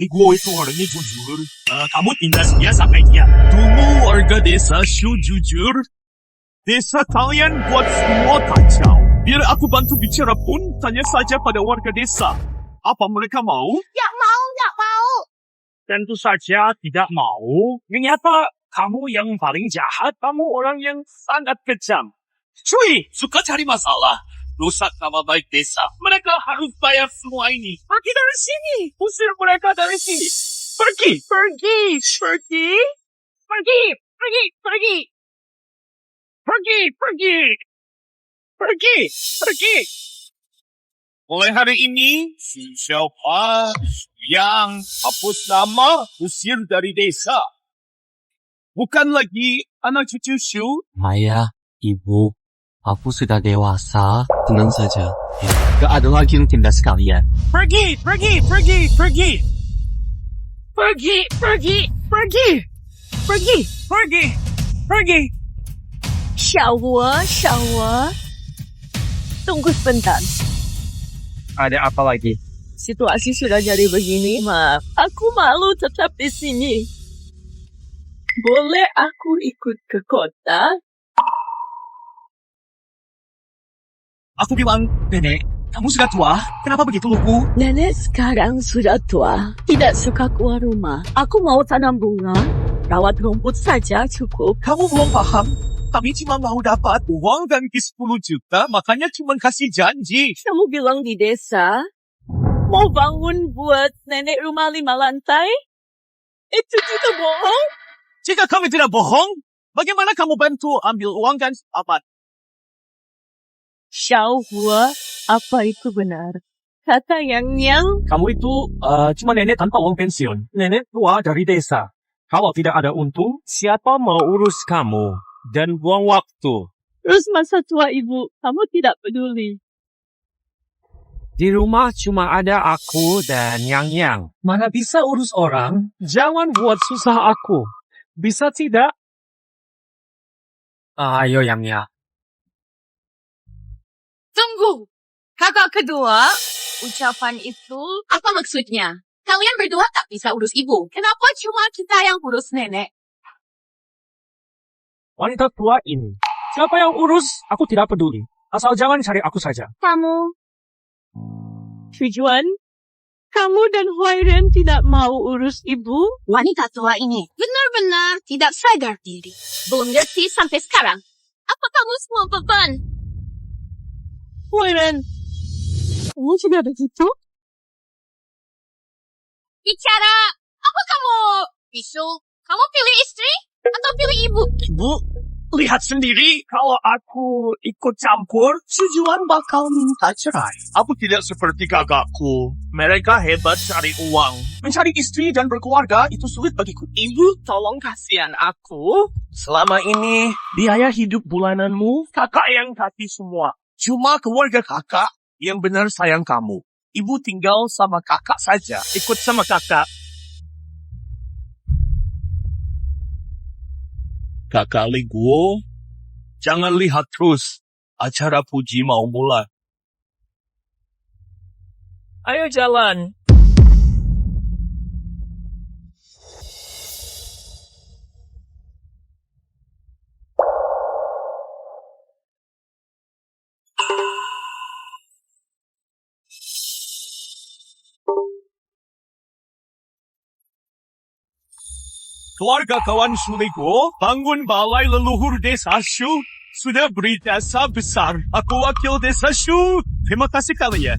Li Guo itu orangnya jujur. Kamu tindas dia sampai dia. Dulu warga desa Shu jujur. Desa kalian buat semua kacau. Biar aku bantu bicara pun, tanya saja pada warga desa. Apa mereka mau? Nggak mau. Tentu saja tidak mau. Ternyata Kamu yang paling jahat. Kamu orang yang sangat kejam. Cuy, Suka cari masalah. Rusak nama baik desa. mereka harus bayar semua ini. Pergi dari sini. Usir mereka dari sini. Pergi. Pergi. Pergi. Pergi. Pergi. Pergi. Pergi. Pergi. Pergi. Pergi. Mulai hari ini, siapa yang hapus nama usir dari desa. Bukan lagi anak cucu Shu. Ayah, ibu, aku sudah dewasa. Tenang saja. Ya, gak ada lagi yang tindas kalian. Pergi, pergi, pergi, pergi. Pergi, pergi, pergi. Pergi, pergi, pergi. Syawa. Tunggu sebentar. Ada apa lagi? Situasi sudah jadi begini, maaf. Aku malu tetap di sini. Boleh aku ikut ke kota? Aku bilang, Nenek, kamu sudah tua? Kenapa begitu lugu? Nenek sekarang sudah tua. Tidak suka keluar rumah. Aku mau tanam bunga. Rawat rumput saja cukup. Kamu belum paham? Kami cuma mau dapat uang ganti 10 juta, makanya cuma kasih janji. Kamu bilang di desa mau bangun buat nenek rumah 5 lantai? Itu juga bohong? Jika kami tidak bohong, bagaimana kamu bantu ambil uang dan apa? Syawa, apa itu benar? Kata yang Kamu itu cuma nenek tanpa uang pensiun. Nenek tua dari desa. Kalau tidak ada untung, siapa mau urus kamu? Dan buang waktu. terus masa tua ibu, kamu tidak peduli. Di rumah cuma ada aku dan Yang. Mana bisa urus orang? Jangan buat susah aku. Bisa tidak? Ayo Yang. Tunggu. Kakak kedua, ucapan itu apa maksudnya? Kalian berdua tak bisa urus ibu. Kenapa cuma kita yang urus nenek? Wanita tua ini. Siapa yang urus? Aku tidak peduli. Asal jangan cari aku saja. Kamu, Tujuan? Kamu dan Huairen tidak mau urus ibu? Wanita tua ini benar-benar tidak sadar diri. Belum ngerti sampai sekarang. Apa kamu semua beban? Huairen, kamu juga begitu? Bicara, apa kamu? Bisul, kamu pilih istri atau pilih ibu? Ibu, lihat sendiri kalau aku ikut campur, tujuan bakal minta cerai. Aku tidak seperti kakakku. Mereka hebat cari uang. Mencari istri dan berkeluarga itu sulit bagiku. Ibu, tolong kasihan aku. Selama ini, biaya hidup bulananmu, kakak yang kasih semua. Cuma keluarga kakak yang benar sayang kamu. Ibu tinggal sama kakak saja. Ikut sama kakak. Kakak Liguo, jangan lihat terus. Acara puji mau mulai. Ayo jalan. Keluarga kawan Suligo, bangun balai leluhur desa Shu, sudah beri desa besar. Aku wakil desa Shu. Terima kasih kalian.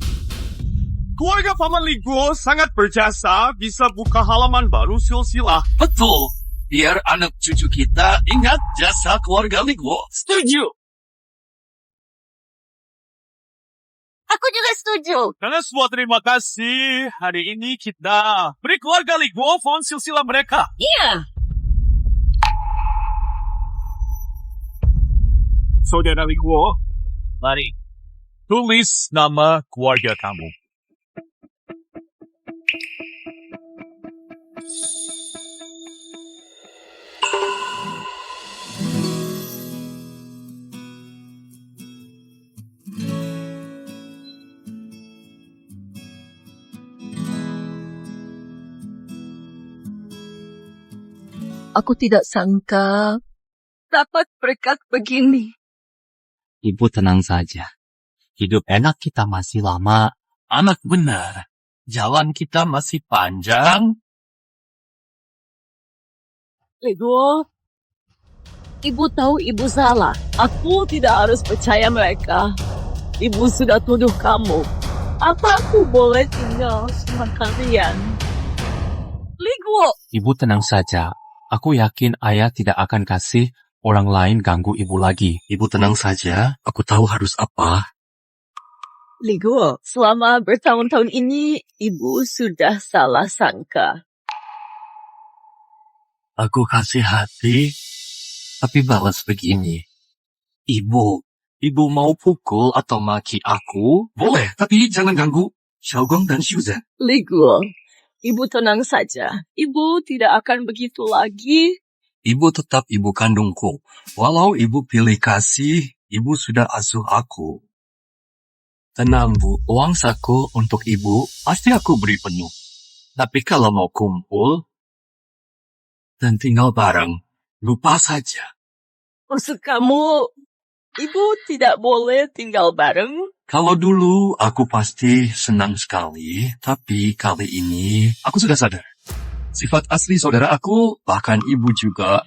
Keluarga Paman Ligo sangat berjasa, bisa buka halaman baru silsilah. Betul. Biar anak cucu kita ingat jasa keluarga Ligo. Setuju. Aku juga setuju. Karena semua terima kasih. Hari ini kita beri keluarga Ligo font silsilah mereka. Iya. Saudara Ligo, mari tulis nama keluarga kamu. Aku tidak sangka dapat berkat begini. Ibu tenang saja. Hidup enak kita masih lama. Anak benar. Jalan kita masih panjang. Ligo, Ibu tahu ibu salah. Aku tidak harus percaya mereka. Ibu sudah tuduh kamu. Apa aku boleh tinggal sama kalian? Liguo! Ibu tenang saja. Aku yakin ayah tidak akan kasih orang lain ganggu ibu lagi. Ibu tenang saja, aku tahu harus apa. Liguo, selama bertahun-tahun ini, ibu sudah salah sangka. Aku kasih hati, tapi balas begini. Ibu mau pukul atau maki aku? Boleh, tapi jangan ganggu Xiaogong dan Xiuzhen. Liguo, ibu tenang saja. Ibu tidak akan begitu lagi. Ibu tetap ibu kandungku. Walau ibu pilih kasih, ibu sudah asuh aku. Tenang Bu, uang saku untuk ibu pasti aku beri penuh. Tapi kalau mau kumpul dan tinggal bareng, lupa saja. Maksud kamu, ibu tidak boleh tinggal bareng? Kalau dulu aku pasti senang sekali, tapi kali ini aku sudah sadar. Sifat asli saudara aku, bahkan ibu juga.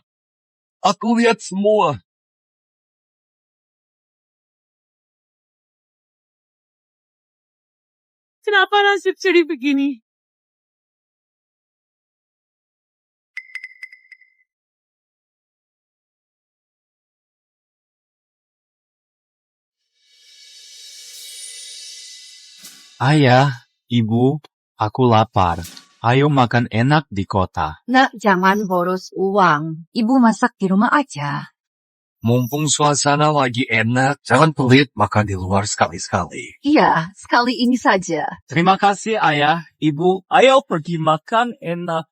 Aku lihat semua. Kenapa nasib jadi begini? Ayah, ibu, aku lapar. Ayo makan enak di kota. Nak, jangan boros uang. Ibu masak di rumah aja. Mumpung suasana lagi enak, jangan pelit makan di luar sekali-sekali. Iya, sekali ini saja. Terima kasih ayah, ibu. Ayo pergi makan enak